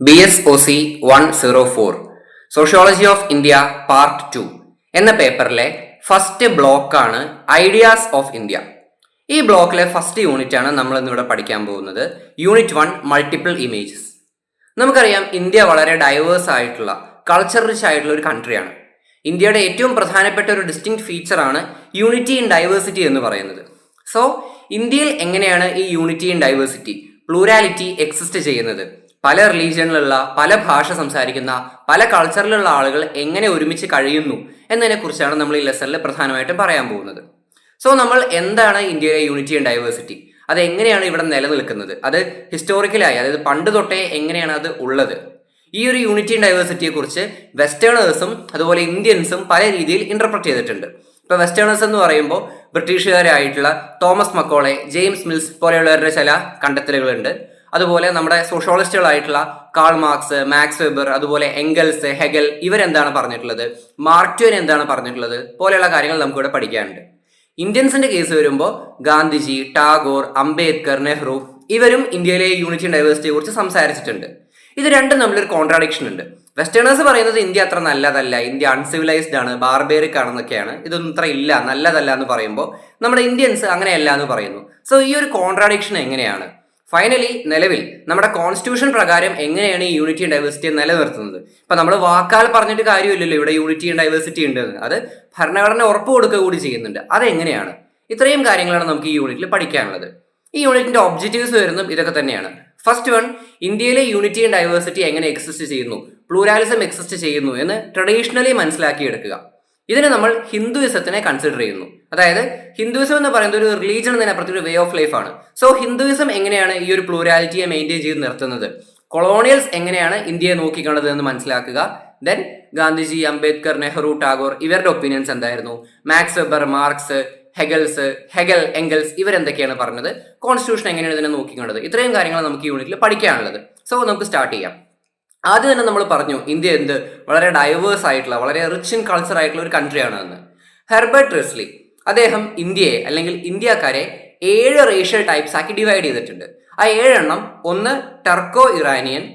BSOC 104 sociology of India part 2 എന്ന പേപ്പറിലെ first ബ്ലോക്കാണ് ideas of India. ഈ ബ്ലോക്കിലെ ഫസ്റ്റ് യൂണിറ്റ് ആണ് നമ്മൾ ഇന്നിവിടെ പഠിക്കാൻ പോകുന്നത്. Unit 1 multiple images. നമുക്കറിയാം, ഇന്ത്യ വളരെ ഡൈവേഴ്സ് ആയിട്ടുള്ള കൾച്ചർ റിച്ച് ആയിട്ടുള്ള ഒരു കൺട്രിയാണ്. ഇന്ത്യയുടെ ഏറ്റവും പ്രധാനപ്പെട്ട ഒരു ഡിസ്റ്റിങ്ക്ട് ഫീച്ചറാണ് യൂണിറ്റി ഇൻ ഡൈവേഴ്സിറ്റി എന്ന് പറയുന്നത്. സോ ഇന്ത്യയിൽ എങ്ങനെയാണ് ഈ unity in diversity, plurality exist ചെയ്യുന്നത്? പല റിലീജിയനിലുള്ള, പല ഭാഷ സംസാരിക്കുന്ന, പല കൾച്ചറിലുള്ള ആളുകൾ എങ്ങനെ ഒരുമിച്ച് കഴിയുന്നു എന്നതിനെ കുറിച്ചാണ് നമ്മൾ ഈ ലെസണിൽ പ്രധാനമായിട്ടും പറയാൻ പോകുന്നത്. സോ നമ്മൾ എന്താണ് ഇന്ത്യയിലെ യൂണിറ്റി ആൻഡ് ഡൈവേഴ്സിറ്റി, അത് എങ്ങനെയാണ് ഇവിടെ നിലനിൽക്കുന്നത്, അത് ഹിസ്റ്റോറിക്കലായി, അതായത് പണ്ട് തൊട്ടേ എങ്ങനെയാണ് അത് ഉള്ളത്? ഈ ഒരു യൂണിറ്റി ആൻഡ് ഡൈവേഴ്സിറ്റിയെ കുറിച്ച് വെസ്റ്റേണേഴ്സും അതുപോലെ ഇന്ത്യൻസും പല രീതിയിൽ ഇന്റർപ്രറ്റ് ചെയ്തിട്ടുണ്ട്. ഇപ്പോൾ വെസ്റ്റേണേഴ്സ് എന്ന് പറയുമ്പോൾ ബ്രിട്ടീഷുകാരായിട്ടുള്ള തോമസ് മക്കോളെ, ജെയിംസ് മിൽസ് പോലെയുള്ളവരുടെ ചില കണ്ടെത്തലുകളുണ്ട്. അതുപോലെ നമ്മുടെ സോഷ്യോളജിസ്റ്റുകളായിട്ടുള്ള കാൾ മാർക്സ്, മാക്സ് വെബർ, അതുപോലെ എംഗൽസ്, ഹെഗൽ, ഇവരെന്താണ് പറഞ്ഞിട്ടുള്ളത്, മാർക്ക് ട്വെയിൻ എന്താണ് പറഞ്ഞിട്ടുള്ളത് പോലെയുള്ള കാര്യങ്ങൾ നമുക്കിവിടെ പഠിക്കാനുണ്ട്. ഇന്ത്യൻസിന്റെ കേസ് വരുമ്പോൾ ഗാന്ധിജി, ടാഗോർ, അംബേദ്കർ, നെഹ്റു ഇവരും ഇന്ത്യയിലെ യൂണിറ്റി ആൻഡ് ഡൈവേഴ്സിറ്റിയെ കുറിച്ച് സംസാരിച്ചിട്ടുണ്ട്. ഇത് രണ്ടും തമ്മിലൊരു കോൺട്രാഡിക്ഷൻ ഉണ്ട്. വെസ്റ്റേണേഴ്സ് പറയുന്നത് ഇന്ത്യ അത്ര നല്ലതല്ല, ഇന്ത്യ അൺസിവിലൈസ്ഡ് ആണ്, ബാർബേറിക് ആണെന്നൊക്കെയാണ്, ഇതൊന്നും ഇത്ര ഇല്ല, നല്ലതല്ല എന്ന് പറയുമ്പോൾ നമ്മുടെ ഇന്ത്യൻസ് അങ്ങനെയല്ല എന്ന് പറയുന്നു. സോ ഈ ഒരു കോൺട്രാഡിക്ഷൻ എങ്ങനെയാണ്? ഫൈനലി നിലവിൽ നമ്മുടെ കോൺസ്റ്റിറ്റ്യൂഷൻ പ്രകാരം എങ്ങനെയാണ് ഈ യൂണിറ്റി ആൻഡ് ഡൈവേഴ്സിറ്റിയെ നിലനിർത്തുന്നത്? ഇപ്പൊ നമ്മൾ വാക്കാൽ പറഞ്ഞിട്ട് കാര്യമില്ലല്ലോ ഇവിടെ യൂണിറ്റി ആൻഡ് ഡൈവേഴ്സിറ്റി ഉണ്ടെന്ന്. അത് ഭരണഘടന ഉറപ്പ് കൊടുക്കുക കൂടി ചെയ്യുന്നുണ്ട്. അതെങ്ങനെയാണ്? ഇത്രയും കാര്യങ്ങളാണ് നമുക്ക് ഈ യൂണിറ്റിൽ പഠിക്കാനുള്ളത്. ഈ യൂണിറ്റിന്റെ ഒബ്ജക്റ്റീവ്സ് വരുന്നതും ഇതൊക്കെ തന്നെയാണ്. ഫസ്റ്റ് വൺ, ഇന്ത്യയിലെ യൂണിറ്റി ആൻഡ് ഡൈവേഴ്സിറ്റി എങ്ങനെ എക്സിസ്റ്റ് ചെയ്യുന്നു, പ്ലൂരാലിസം എക്സിസ്റ്റ് ചെയ്യുന്നു എന്ന് ട്രഡീഷണലി മനസ്സിലാക്കിയെടുക്കുക. ഇതിന് നമ്മൾ ഹിന്ദുയിസത്തിനെ കൺസിഡർ ചെയ്യുന്നു. അതായത് ഹിന്ദുയിസം എന്ന് പറയുന്നത് ഒരു റിലീജിയൻ എന്നതിനപ്പുറത്ത് ഒരു വേ ഓഫ് ലൈഫ് ആണ്. സോ ഹിന്ദുയിസം എങ്ങനെയാണ് ഈ ഒരു പ്ലൂരാലിറ്റിയെ മെയിൻറ്റെയിൻ ചെയ്ത് നിർത്തുന്നത്, കൊളോണിയൽസ് എങ്ങനെയാണ് ഇന്ത്യയെ നോക്കിക്കാണത് എന്ന് മനസ്സിലാക്കുക. ദെൻ ഗാന്ധിജി, അംബേദ്കർ, നെഹ്റു, ടാഗോർ ഇവരുടെ ഒപ്പീനിയൻസ് എന്തായിരുന്നു, Max Weber, Marx, Hegel, Engels ഇവരെന്തൊക്കെയാണ് പറഞ്ഞത്, കോൺസ്റ്റിറ്റ്യൂഷൻ എങ്ങനെയാണ് ഇതിനെ നോക്കിക്കാണത്, ഇത്രയും കാര്യങ്ങൾ നമുക്ക് ഈ യൂണിറ്റിൽ പഠിക്കാനുള്ളത്. സോ നമുക്ക് സ്റ്റാർട്ട് ചെയ്യാം. ആദ്യം തന്നെ നമ്മൾ പറഞ്ഞു ഇന്ത്യ വളരെ ഡൈവേഴ്സ് ആയിട്ടുള്ള, വളരെ റിച്ച് ഇൻ കൾച്ചർ ആയിട്ടുള്ള ഒരു കൺട്രിയാണ് എന്ന്. ഹെർബർട്ട് റിസ്ലി അദ്ദേഹം ഇന്ത്യയെ അല്ലെങ്കിൽ ഇന്ത്യക്കാരെ 7 റേഷ്യൽ ടൈപ്സ് ആക്കി ഡിവൈഡ് ചെയ്തിട്ടുണ്ട്. ആ 7 എണ്ണം: ഒന്ന് Turko Iranian,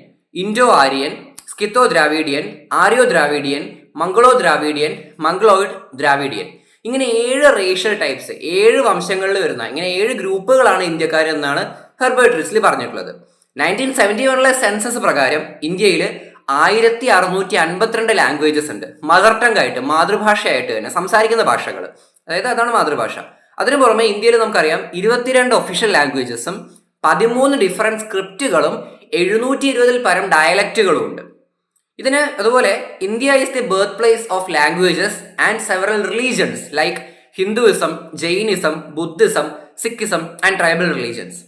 Indo Aryan, Scytho Dravidian, Aryo Dravidian, Mongolo Dravidian, Mongoloid Dravidian. ഇങ്ങനെ 7 റേഷ്യൽ ടൈപ്സ്, 7 വംശങ്ങളിൽ വരുന്ന ഇങ്ങനെ 7 ഗ്രൂപ്പുകളാണ് ഇന്ത്യക്കാരെന്നാണ് ഹെർബർട്ട് റിസ്ലി പറഞ്ഞിട്ടുള്ളത്. 1971 സെൻസസ് പ്രകാരം ഇന്ത്യയിൽ 1652 ലാംഗ്വേജസ് ഉണ്ട്. മദർ ടങ് ആയിട്ട്, മാതൃഭാഷയായിട്ട് തന്നെ സംസാരിക്കുന്ന ഭാഷകൾ, അതായത് അതാണ് മാതൃഭാഷ. അതിനു പുറമെ ഇന്ത്യയിൽ നമുക്കറിയാം 22 ഒഫീഷ്യൽ ലാംഗ്വേജസും 13 ഡിഫറൻറ്റ് സ്ക്രിപ്റ്റുകളും 720 പരം ഡയലക്റ്റുകളും ഉണ്ട്. ഇതിന് അതുപോലെ India is the birth place of languages and several religions like Hinduism, Jainism, Buddhism, Sikhism and tribal religions.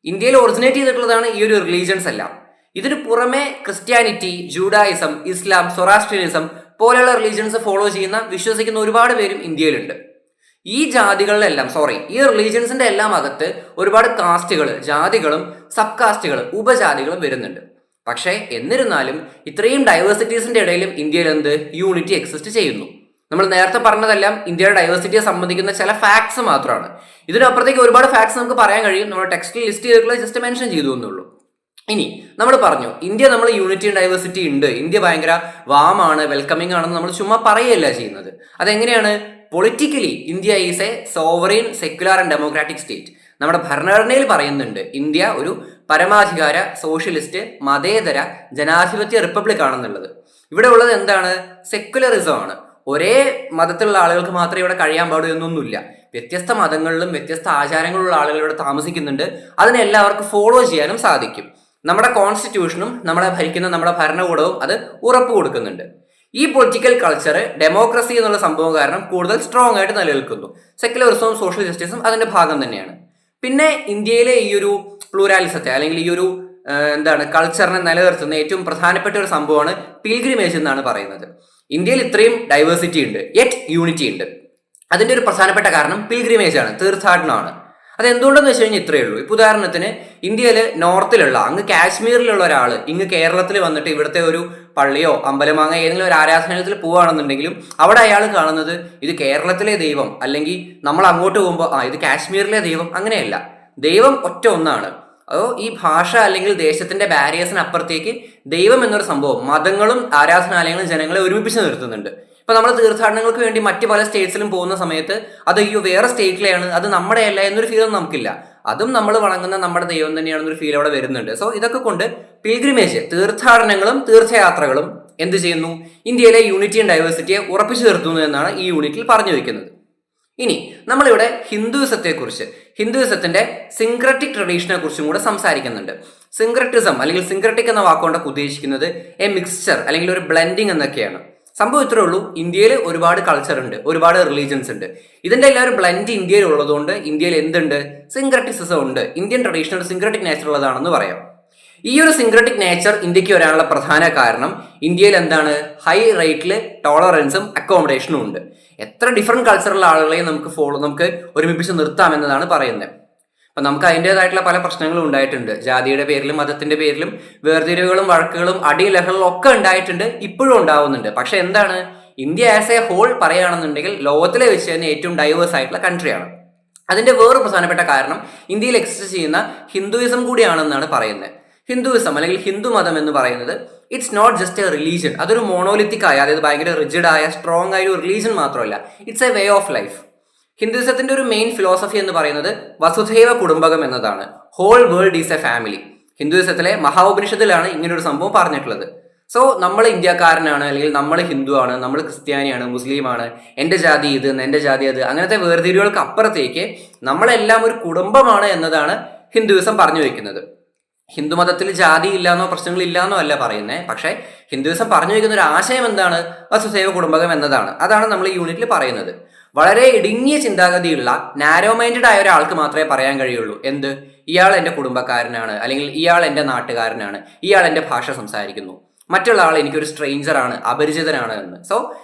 ഇന്ത്യയിൽ ഒറിജിനേറ്റ് ചെയ്തിട്ടുള്ളതാണ് ഈ ഒരു റിലീജിയൻസ് എല്ലാം. ഇതിന് പുറമെ ക്രിസ്ത്യാനിറ്റി, ജൂഡായിസം, ഇസ്ലാം, സൊറാസ്ട്രിയനിസം പോലെയുള്ള റിലീജിയൻസ് ഫോളോ ചെയ്യുന്ന, വിശ്വസിക്കുന്ന ഒരുപാട് പേരും ഇന്ത്യയിലുണ്ട്. ഈ ജാതികളിലെല്ലാം ഈ റിലീജിയൻസിന്റെ എല്ലാം അകത്ത് ഒരുപാട് കാസ്റ്റുകൾ, ജാതികളും സബ് കാസ്റ്റുകളും ഉപജാതികളും വരുന്നുണ്ട്. പക്ഷേ എന്നിരുന്നാലും ഇത്രയും ഡൈവേഴ്സിറ്റീസിന്റെ ഇടയിലും ഇന്ത്യയിൽ യൂണിറ്റി എക്സിസ്റ്റ് ചെയ്യുന്നു. നമ്മൾ നേരത്തെ പറഞ്ഞതെല്ലാം ഇന്ത്യയുടെ ഡൈവേഴ്സിറ്റിയെ സംബന്ധിക്കുന്ന ചില ഫാക്ട്സ് മാത്രമാണ്. ഇതിനപ്പുറത്തേക്ക് ഒരുപാട് ഫാക്ട്സ് നമുക്ക് പറയാൻ കഴിയും. നമ്മൾ ടെക്സ്റ്റിൽ ലിസ്റ്റ് ചെയ്തിട്ടുള്ള ജസ്റ്റ് മെൻഷൻ ചെയ്തു എന്നുള്ളൂ. ഇനി നമ്മൾ പറഞ്ഞു നമ്മൾ യൂണിറ്റി ആൻഡ് ഡൈവേഴ്സിറ്റി ഉണ്ട്, ഇന്ത്യ ഭയങ്കര വാമാണ്, വെൽക്കമിങ് ആണെന്ന് നമ്മൾ ചുമ്മാ പറയുകയല്ല ചെയ്യുന്നത്. അതെങ്ങനെയാണ്? Politically India is A sovereign, secular and democratic state. നമ്മുടെ ഭരണഘടനയിൽ പറയുന്നുണ്ട് ഇന്ത്യ ഒരു പരമാധികാര, സോഷ്യലിസ്റ്റ്, മതേതര, ജനാധിപത്യ റിപ്പബ്ലിക് ആണെന്നുള്ളത്. ഇവിടെ ഉള്ളത് എന്താണ്? സെക്യുലറിസം ആണ്. ഒരേ മതത്തിലുള്ള ആളുകൾക്ക് മാത്രമേ ഇവിടെ കഴിയാൻ പാടൂ എന്നൊന്നുമില്ല. വ്യത്യസ്ത മതങ്ങളിലും വ്യത്യസ്ത ആചാരങ്ങളുള്ള ആളുകൾ ഇവിടെ താമസിക്കുന്നുണ്ട്. അതിനെ എല്ലാവർക്കും ഫോളോ ചെയ്യാനും സാധിക്കും. നമ്മുടെ കോൺസ്റ്റിറ്റ്യൂഷനും നമ്മളെ ഭരിക്കുന്ന നമ്മുടെ ഭരണകൂടവും അത് ഉറപ്പ് കൊടുക്കുന്നുണ്ട്. ഈ പൊളിറ്റിക്കൽ കൾച്ചർ, ഡെമോക്രസി എന്നുള്ള സംഭവം കാരണം കൂടുതൽ സ്ട്രോങ് ആയിട്ട് നിലനിൽക്കുന്നു. സെക്യുലറിസവും സോഷ്യൽ ജസ്റ്റിസും അതിന്റെ ഭാഗം തന്നെയാണ്. പിന്നെ ഇന്ത്യയിലെ ഈ ഒരു പ്ലൂരാലിസത്തെ അല്ലെങ്കിൽ ഈ ഒരു കൾച്ചറിനെ നിലനിർത്തുന്ന ഏറ്റവും പ്രധാനപ്പെട്ട ഒരു സംഭവമാണ് പിൽഗ്രിമേജ് എന്നാണ് പറയുന്നത്. ഇന്ത്യയിൽ ഇത്രയും ഡൈവേഴ്സിറ്റി ഉണ്ട്, യെറ്റ് യൂണിറ്റി ഉണ്ട്. അതിന്റെ ഒരു പ്രധാനപ്പെട്ട കാരണം പിൽഗ്രിമേജ് ആണ്, തീർത്ഥാടനമാണ്. അതെന്തുകൊണ്ടെന്ന് വെച്ച് കഴിഞ്ഞാൽ ഇത്രയേ ഉള്ളൂ. ഇപ്പോൾ ഉദാഹരണത്തിന് ഇന്ത്യയിൽ നോർത്തിലുള്ള, അങ്ങ് കാശ്മീരിലുള്ള ഒരാൾ ഇങ്ങ് കേരളത്തിൽ വന്നിട്ട് ഇവിടുത്തെ ഒരു പള്ളിയോ അമ്പലമോ അങ്ങനെ ഏതെങ്കിലും ഒരു ആരാധനാലയത്തിൽ പോവുകയാണെന്നുണ്ടെങ്കിലും അവിടെ അയാൾ കാണുന്നത് ഇത് കേരളത്തിലെ ദൈവം, അല്ലെങ്കിൽ നമ്മൾ അങ്ങോട്ട് പോകുമ്പോൾ ഇത് കാശ്മീരിലെ ദൈവം, അങ്ങനെയല്ല. ദൈവം ഒറ്റ ഒന്നാണ്. അതോ ഈ ഭാഷ അല്ലെങ്കിൽ ദേശത്തിന്റെ ബാരിയേഴ്സിന് അപ്പുറത്തേക്ക് ദൈവം എന്നൊരു സംഭവം മതങ്ങളും ആരാധനാലയങ്ങളും ജനങ്ങളെ ഒരുമിപ്പിച്ച് നിർത്തുന്നുണ്ട്. ഇപ്പൊ നമ്മൾ തീർത്ഥാടനങ്ങൾക്ക് വേണ്ടി മറ്റു പല സ്റ്റേറ്റ്സിലും പോകുന്ന സമയത്ത് അത് അയ്യോ വേറെ സ്റ്റേറ്റിലെയാണ്, അത് നമ്മുടെ അല്ല എന്നൊരു ഫീൽ ഒന്നും നമുക്കില്ല. അതും നമ്മൾ വണങ്ങുന്ന നമ്മുടെ ദൈവം തന്നെയാണെന്നൊരു ഫീൽ അവിടെ വരുന്നുണ്ട്. സോ ഇതൊക്കെ കൊണ്ട് പിൽഗ്രിമേജ്, തീർത്ഥാടനങ്ങളും തീർത്ഥയാത്രകളും എന്ത് ചെയ്യുന്നു? ഇന്ത്യയിലെ യൂണിറ്റി ആൻഡ് ഡൈവേഴ്സിറ്റിയെ ഉറപ്പിച്ചു നിർത്തുന്നു എന്നാണ് ഈ യൂണിറ്റിൽ പറഞ്ഞു വെക്കുന്നത്. ഇനി നമ്മളിവിടെ ഹിന്ദുയിസത്തെക്കുറിച്ച്, ഹിന്ദുയിസത്തിന്റെ സിൻക്രറ്റിക് ട്രഡീഷനെ കുറിച്ചും കൂടെ സംസാരിക്കുന്നുണ്ട്. സിൻക്രറ്റിസം അല്ലെങ്കിൽ സിൻക്രറ്റിക് എന്ന വാക്കുകൊണ്ടൊക്കെ ഉദ്ദേശിക്കുന്നത് എ മിക്സ്ചർ അല്ലെങ്കിൽ ഒരു ബ്ലെൻഡിങ് എന്നൊക്കെയാണ്. സംഭവം ഇത്രേ ഉള്ളൂ, ഇന്ത്യയിൽ ഒരുപാട് കൾച്ചർ ഉണ്ട്, ഒരുപാട് റിലീജിയൻസ് ഉണ്ട്. ഇതിന്റെ എല്ലാം ഒരു ബ്ലെൻഡ് ഇന്ത്യയിൽ ഉള്ളതുകൊണ്ട് ഇന്ത്യയിൽ എന്തുണ്ട്? സിൻക്രറ്റിസിസം ഉണ്ട്. ഇന്ത്യൻ ട്രഡീഷണൽ സിൻക്രറ്റിക് നേച്ചർ ഉള്ളതാണെന്ന് പറയാം. ഈ ഒരു സിൻക്രറ്റിക് നേച്ചർ ഇന്ത്യക്ക് വരാനുള്ള പ്രധാന കാരണം ഇന്ത്യയിൽ എന്താണ്? ഹൈ റേറ്റിൽ ടോളറൻസും അക്കോമഡേഷനും ഉണ്ട്. എത്ര ഡിഫറെന്റ് കൾച്ചറുള്ള ആളുകളെയും നമുക്ക് ഒരുമിപ്പിച്ച് നിർത്താം എന്നതാണ് പറയുന്നത്. അപ്പൊ നമുക്ക് അതിൻ്റെതായിട്ടുള്ള പല പ്രശ്നങ്ങളും ഉണ്ടായിട്ടുണ്ട്. ജാതിയുടെ പേരിലും മതത്തിന്റെ പേരിലും വേർതിരിവുകളും വഴക്കുകളും അടിലഹളും ഒക്കെ ഉണ്ടായിട്ടുണ്ട്, ഇപ്പോഴും ഉണ്ടാവുന്നുണ്ട്. പക്ഷെ എന്താണ്? ഇന്ത്യ ആസ് എ ഹോൾ പറയുകയാണെന്നുണ്ടെങ്കിൽ ലോകത്തിലെ വെച്ച് തന്നെ ഏറ്റവും ഡൈവേഴ്സ് ആയിട്ടുള്ള കൺട്രിയാണ്. അതിന്റെ വേറൊരു പ്രധാനപ്പെട്ട കാരണം ഇന്ത്യയിൽ എക്സിസ്റ്റ് ചെയ്യുന്ന ഹിന്ദുയിസം കൂടിയാണെന്നാണ് പറയുന്നത്. ഹിന്ദുയിസം അല്ലെങ്കിൽ ഹിന്ദു മതം എന്ന് പറയുന്നത് it's not just a religion. അതൊരു മോണോലിത്തിക് ആയ, അതായത് ഭയങ്കര റിജിഡ് ആയ സ്ട്രോങ് ആയ ഒരു റിലീജിയൻ മാത്രമല്ല, it's a way of life. ഹിന്ദുയിസത്തിന്റെ ഒരു മെയിൻ ഫിലോസഫി എന്ന് പറയുന്നത് വസുധൈവ കുടുംബകം എന്നതാണ്. Whole world is a family. ഹിന്ദുയിസത്തിലെ മഹാഉപനിഷത്തിലാണ് ഇങ്ങനൊരു സംഭവം പറഞ്ഞിട്ടുള്ളത്. സോ നമ്മൾ ഇന്ത്യക്കാരനാണ്, അല്ലെങ്കിൽ നമ്മൾ ഹിന്ദു ആണ്, നമ്മൾ ക്രിസ്ത്യാനിയാണ്, മുസ്ലിമാണ്, എൻ്റെ ജാതി ഇത്, എൻ്റെ ജാതി അത്, അങ്ങനത്തെ വേർതിരിവുകൾക്ക് അപ്പുറത്തേക്ക് നമ്മളെല്ലാം ഒരു കുടുംബമാണ് എന്നതാണ് ഹിന്ദുയിസം പറഞ്ഞു വെക്കുന്നത്. ഹിന്ദുമതത്തിൽ ജാതി ഇല്ലാന്നോ പ്രശ്നങ്ങളില്ലാന്നോ അല്ല പറയുന്നത്. പക്ഷേ ഹിന്ദുയിസം പറഞ്ഞു വയ്ക്കുന്ന ഒരു ആശയം എന്താണ്? വസുധൈവ കുടുംബകം എന്നതാണ്. അതാണ് നമ്മൾ ഈ യൂണിറ്റിൽ പറയുന്നത്. വളരെ ഇടുങ്ങിയ ചിന്താഗതിയുള്ള നാരോ മൈൻഡഡ് ആയ ഒരാൾക്ക് മാത്രമേ പറയാൻ കഴിയുള്ളൂ എന്ത്? ഇയാൾ എൻ്റെ കുടുംബക്കാരനാണ്, അല്ലെങ്കിൽ ഇയാൾ എൻ്റെ നാട്ടുകാരനാണ്, ഇയാൾ എൻ്റെ ഭാഷ സംസാരിക്കുന്നു, മറ്റുള്ള ആൾ എനിക്കൊരു സ്ട്രേഞ്ചർ ആണ്, അപരിചിതനാണ് എന്ന്. സോ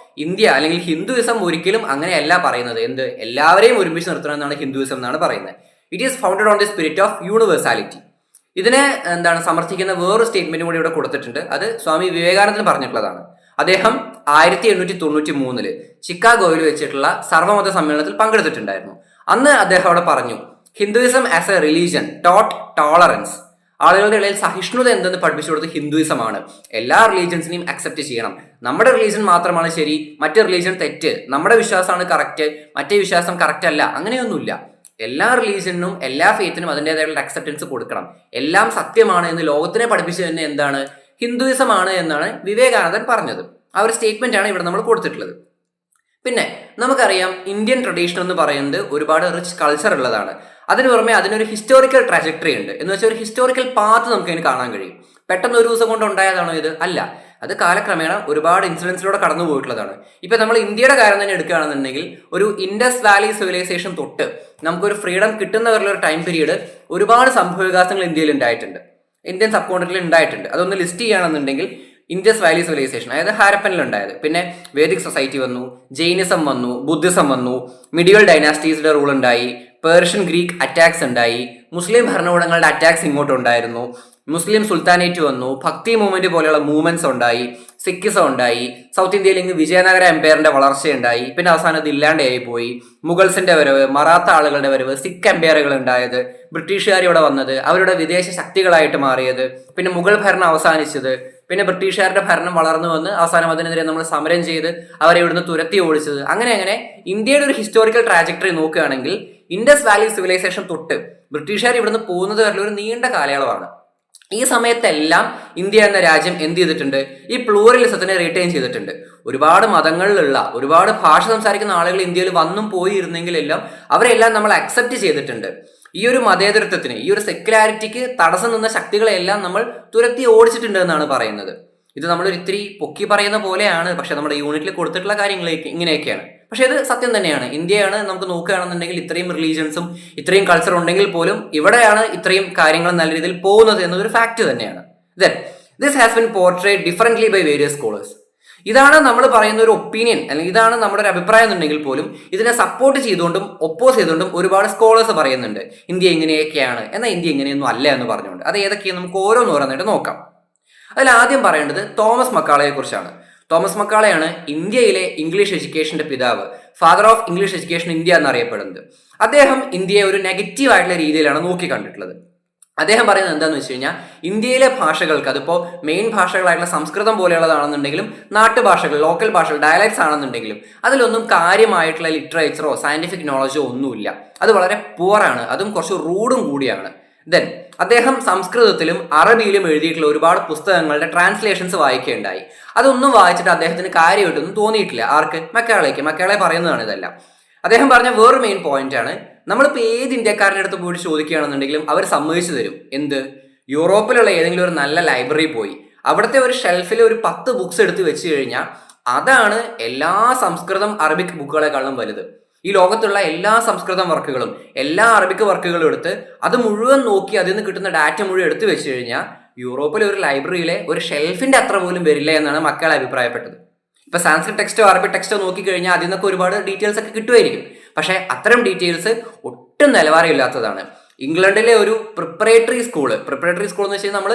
ഇന്ത്യ അല്ലെങ്കിൽ ഹിന്ദുയിസം ഒരിക്കലും അങ്ങനെയല്ല പറയുന്നത്. എന്ത്? എല്ലാവരെയും ഒരുമിച്ച് നിർത്തണമെന്നാണ് ഹിന്ദുയിസം എന്നാണ് പറയുന്നത്. It is founded on the spirit of universality. ഇതിനെ സമർത്ഥിക്കുന്ന വേറൊരു സ്റ്റേറ്റ്മെന്റും കൂടി ഇവിടെ കൊടുത്തിട്ടുണ്ട്. അത് സ്വാമി വിവേകാനന്ദൻ പറഞ്ഞിട്ടുള്ളതാണ്. അദ്ദേഹം 1893 ചിക്കാഗോയിൽ വെച്ചിട്ടുള്ള സർവ്വമത സമ്മേളനത്തിൽ പങ്കെടുത്തിട്ടുണ്ടായിരുന്നു. അന്ന് അദ്ദേഹം അവിടെ പറഞ്ഞു, Hinduism as A religion taught tolerance. ആളുകളുടെ ഇടയിൽ സഹിഷ്ണുത എന്തെന്ന് പഠിപ്പിച്ചു കൊടുത്ത് ഹിന്ദുയിസമാണ്. എല്ലാ റിലീജിയൻസിനെയും അക്സെപ്റ്റ് ചെയ്യണം, നമ്മുടെ റിലീജിയൻ മാത്രമാണ് ശരി, മറ്റേ റിലീജിയൻ തെറ്റ്, നമ്മുടെ വിശ്വാസമാണ് കറക്റ്റ്, മറ്റേ വിശ്വാസം കറക്റ്റ് അല്ല, അങ്ങനെയൊന്നുമില്ല. എല്ലാ റിലീജിയനും എല്ലാ ഫെയ്ത്തിനും അതിൻ്റെതായിട്ടുള്ള അക്സെപ്റ്റൻസ് കൊടുക്കണം. എല്ലാം സത്യമാണ് എന്ന് ലോകത്തിനെ പഠിപ്പിച്ചു തന്നെ എന്താണ്? ഹിന്ദുയിസമാണ് എന്നാണ് വിവേകാനന്ദൻ പറഞ്ഞത്. ആ ഒരു സ്റ്റേറ്റ്മെന്റ് ആണ് ഇവിടെ നമ്മൾ കൊടുത്തിട്ടുള്ളത്. പിന്നെ നമുക്കറിയാം ഇന്ത്യൻ ട്രഡീഷൻ എന്ന് പറയുന്നത് ഒരുപാട് റിച്ച് കൾച്ചർ ഉള്ളതാണ്. അതിന് പുറമെ അതിനൊരു ഹിസ്റ്റോറിക്കൽ ട്രാജക്ടറി ഉണ്ട്. എന്ന് വെച്ചാൽ ഒരു ഹിസ്റ്റോറിക്കൽ പാത്ത് നമുക്ക് അതിന് കാണാൻ കഴിയും. പെട്ടെന്ന് ഒരു ദിവസം കൊണ്ട് ഉണ്ടായതാണോ ഇത്? അല്ല, അത് കാലക്രമേണ ഒരുപാട് ഇൻസിഡൻസിലൂടെ കടന്നു പോയിട്ടുള്ളതാണ്. ഇപ്പൊ നമ്മൾ ഇന്ത്യയുടെ കാര്യം തന്നെ എടുക്കുകയാണെന്നുണ്ടെങ്കിൽ ഒരു ഇൻഡസ് വാലി സിവിലൈസേഷൻ തൊട്ട് നമുക്കൊരു ഫ്രീഡം കിട്ടുന്നവരുള്ള ഒരു ടൈം പീരീഡ് ഒരുപാട് സംഭവവികാസങ്ങൾ ഇന്ത്യയിൽ ഉണ്ടായിട്ടുണ്ട്, ഇന്ത്യൻ സബ് കോണ്ടിനെന്റിൽ ഉണ്ടായിട്ടുണ്ട്. അതൊന്ന് ലിസ്റ്റ് ചെയ്യുകയാണെന്നുണ്ടെങ്കിൽ ഇൻഡസ് വാലി സിവിലൈസേഷൻ, അതായത് ഹാരപ്പനിൽ ഉണ്ടായത്, പിന്നെ വേദിക് സൊസൈറ്റി വന്നു, ജൈനിസം വന്നു, ബുദ്ധിസം വന്നു, മിഡിയൽ ഡൈനാസ്റ്റീസിന്റെ റൂൾ ഉണ്ടായി, പേർഷ്യൻ ഗ്രീക്ക് അറ്റാക്സ് ഉണ്ടായി, മുസ്ലിം ഭരണകൂടങ്ങളുടെ അറ്റാക്സ് ഇങ്ങോട്ടുണ്ടായിരുന്നു, മുസ്ലിം സുൽത്താനേറ്റ് വന്നു, ഭക്തി മൂവ്മെന്റ് പോലെയുള്ള മൂവ്മെന്റ്സ് ഉണ്ടായി, സിക്കിസം ഉണ്ടായി, സൗത്ത് ഇന്ത്യയിൽ ഇങ്ങ് വിജയനഗര എംപയറിന്റെ വളർച്ചയുണ്ടായി, പിന്നെ അവസാനം ഇത് ഇല്ലാണ്ടായി പോയി, മുഗൾസിന്റെ വരവ്, മറാത്ത ആളുകളുടെ വരവ്, സിഖ് എംപയറുകൾ ഉണ്ടായത്, ബ്രിട്ടീഷുകാർ ഇവിടെ വന്നത്, അവരുടെ വിദേശ ശക്തികളായിട്ട് മാറിയത്, പിന്നെ മുഗൾ ഭരണം അവസാനിച്ചത്, പിന്നെ ബ്രിട്ടീഷുകാരുടെ ഭരണം വളർന്നു വന്ന് അവസാനം അതിനെതിരെ നമ്മൾ സമരം ചെയ്ത് അവരെ ഇവിടുന്ന് തുരത്തി ഓടിച്ചത്. അങ്ങനെ ഇന്ത്യയുടെ ഒരു ഹിസ്റ്റോറിക്കൽ ട്രാജക്ടറി നോക്കുകയാണെങ്കിൽ ഇൻഡസ് വാലി സിവിലൈസേഷൻ തൊട്ട് ബ്രിട്ടീഷുകാർ ഇവിടുന്ന് പോകുന്നത് വരെയുള്ള ഒരു നീണ്ട കാലയളവാണ്. ഈ സമയത്തെല്ലാം ഇന്ത്യ എന്ന രാജ്യം എന്ത് ചെയ്തിട്ടുണ്ട്? ഈ പ്ലൂറലിസത്തിനെ റീറ്റെയിൻ ചെയ്തിട്ടുണ്ട്. ഒരുപാട് മതങ്ങളിലുള്ള ഒരുപാട് ഭാഷ സംസാരിക്കുന്ന ആളുകൾ ഇന്ത്യയിൽ വന്നും പോയിരുന്നെങ്കിലെല്ലാം അവരെല്ലാം നമ്മൾ അക്സെപ്റ്റ് ചെയ്തിട്ടുണ്ട്. ഈ ഒരു മതേതരത്വത്തിന്, ഈ ഒരു സെക്യുലാരിറ്റിക്ക് തടസ്സം നിന്ന ശക്തികളെല്ലാം നമ്മൾ തുരത്തി ഓടിച്ചിട്ടുണ്ട് എന്നാണ് പറയുന്നത്. ഇത് നമ്മളൊരു ഇത്തിരി പൊക്കി പറയുന്ന പോലെയാണ്, പക്ഷെ നമ്മുടെ യൂണിറ്റിൽ കൊടുത്തിട്ടുള്ള കാര്യങ്ങൾ ഇങ്ങനെയൊക്കെയാണ്. പക്ഷെ ഇത് സത്യം തന്നെയാണ്. ഇന്ത്യയാണ് നമുക്ക് നോക്കുകയാണെന്നുണ്ടെങ്കിൽ ഇത്രയും റിലീജിയൻസും ഇത്രയും കൾച്ചർ ഉണ്ടെങ്കിൽ പോലും ഇവിടെയാണ് ഇത്രയും കാര്യങ്ങൾ നല്ല രീതിയിൽ പോകുന്നത് എന്നതൊരു ഫാക്ട് തന്നെയാണ്. Then this has been portrayed differently by various scholars. ഇതാണ് നമ്മൾ പറയുന്ന ഒരു ഒപ്പീനിയൻ, അല്ലെങ്കിൽ ഇതാണ് നമ്മുടെ ഒരു അഭിപ്രായം എന്നുണ്ടെങ്കിൽ പോലും ഇതിനെ സപ്പോർട്ട് ചെയ്തുകൊണ്ടും ഒപ്പോസ് ചെയ്തുകൊണ്ടും ഒരുപാട് സ്കോളേഴ്സ് പറയുന്നുണ്ട് ഇന്ത്യ ഇങ്ങനെയൊക്കെയാണ്, എന്നാൽ ഇന്ത്യ ഇങ്ങനെയൊന്നും അല്ല എന്ന് പറഞ്ഞുകൊണ്ട്. അത് ഏതൊക്കെയാണ് നമുക്ക് ഓരോന്നോരോന്നായിട്ട് നോക്കാം. അതിൽ ആദ്യം പറയേണ്ടത് തോമസ് മക്കാളയെ കുറിച്ചാണ്. തോമസ് മക്കാളയാണ് ഇന്ത്യയിലെ ഇംഗ്ലീഷ് എഡ്യൂക്കേഷന്റെ പിതാവ്, father of English education India എന്നറിയപ്പെടുന്നത്. അദ്ദേഹം ഇന്ത്യയെ ഒരു നെഗറ്റീവ് ആയിട്ടുള്ള രീതിയിലാണ് നോക്കി കണ്ടിട്ടുള്ളത്. അദ്ദേഹം പറയുന്നത് എന്താണെന്ന് വെച്ച് കഴിഞ്ഞാൽ ഇന്ത്യയിലെ ഭാഷകൾക്ക്, അതിപ്പോൾ മെയിൻ ഭാഷകളായിട്ടുള്ള സംസ്കൃതം പോലെയുള്ളതാണെന്നുണ്ടെങ്കിലും നാട്ടുഭാഷകൾ, ലോക്കൽ ഭാഷകൾ, ഡയലക്ട്സ് ആണെന്നുണ്ടെങ്കിലും അതിലൊന്നും കാര്യമായിട്ടുള്ള ലിറ്ററേച്ചറോ സയന്റിഫിക് നോളജോ ഒന്നുമില്ല. അത് വളരെ പുവറാണ്, അതും കുറച്ച് റൂഡും കൂടിയാണ്. ദെൻ അദ്ദേഹം സംസ്കൃതത്തിലും അറബിയിലും എഴുതിയിട്ടുള്ള ഒരുപാട് പുസ്തകങ്ങളുടെ ട്രാൻസ്ലേഷൻസ് വായിക്കുകയുണ്ടായി. അതൊന്നും വായിച്ചിട്ട് അദ്ദേഹത്തിന് കാര്യമായിട്ടൊന്നും തോന്നിയിട്ടില്ല. ആർക്ക്? മക്കാളെ പറയുന്നതാണ് ഇതെല്ലാം. അദ്ദേഹം പറഞ്ഞ വേറൊരു മെയിൻ പോയിന്റ് ആണ്, നമ്മളിപ്പോൾ ഏത് ഇന്ത്യക്കാരുടെ അടുത്ത് പോയിട്ട് ചോദിക്കുകയാണെന്നുണ്ടെങ്കിലും അവർ സമ്മതിച്ചു തരും. എന്ത്? യൂറോപ്പിലുള്ള ഏതെങ്കിലും ഒരു നല്ല ലൈബ്രറി പോയി അവിടുത്തെ ഒരു ഷെൽഫിൽ ഒരു 10 ബുക്സ് എടുത്ത് വെച്ച് കഴിഞ്ഞാൽ അതാണ് എല്ലാ സംസ്കൃതം അറബിക് ബുക്കുകളെക്കാളും വലുത്. ഈ ലോകത്തുള്ള എല്ലാ സംസ്കൃതം വർക്കുകളും എല്ലാ അറബിക് വർക്കുകളും എടുത്ത് അത് മുഴുവൻ നോക്കി അതിൽ നിന്ന് കിട്ടുന്ന ഡാറ്റ മുഴുവൻ എടുത്തു വെച്ച് കഴിഞ്ഞാൽ യൂറോപ്പിലെ ഒരു ലൈബ്രറിയിലെ ഒരു ഷെൽഫിന്റെ അത്ര പോലും വരില്ല എന്നാണ് മക്കൾ അഭിപ്രായപ്പെട്ടത്. ഇപ്പൊ സാൻസ്ക്രിറ്റ് ടെക്സ്റ്റോ അറബിക് ടെക്സ്റ്റോ നോക്കിക്കഴിഞ്ഞാൽ അതിൽ നിന്നൊക്കെ ഒരുപാട് ഡീറ്റെയിൽസ് ഒക്കെ കിട്ടുമായിരിക്കും. പക്ഷെ അത്തരം ഡീറ്റെയിൽസ് ഒട്ടും നിലവാരമില്ലാത്തതാണ്. ഇംഗ്ലണ്ടിലെ ഒരു പ്രിപ്പറേറ്ററി സ്കൂൾ എന്ന് വെച്ചാൽ നമ്മൾ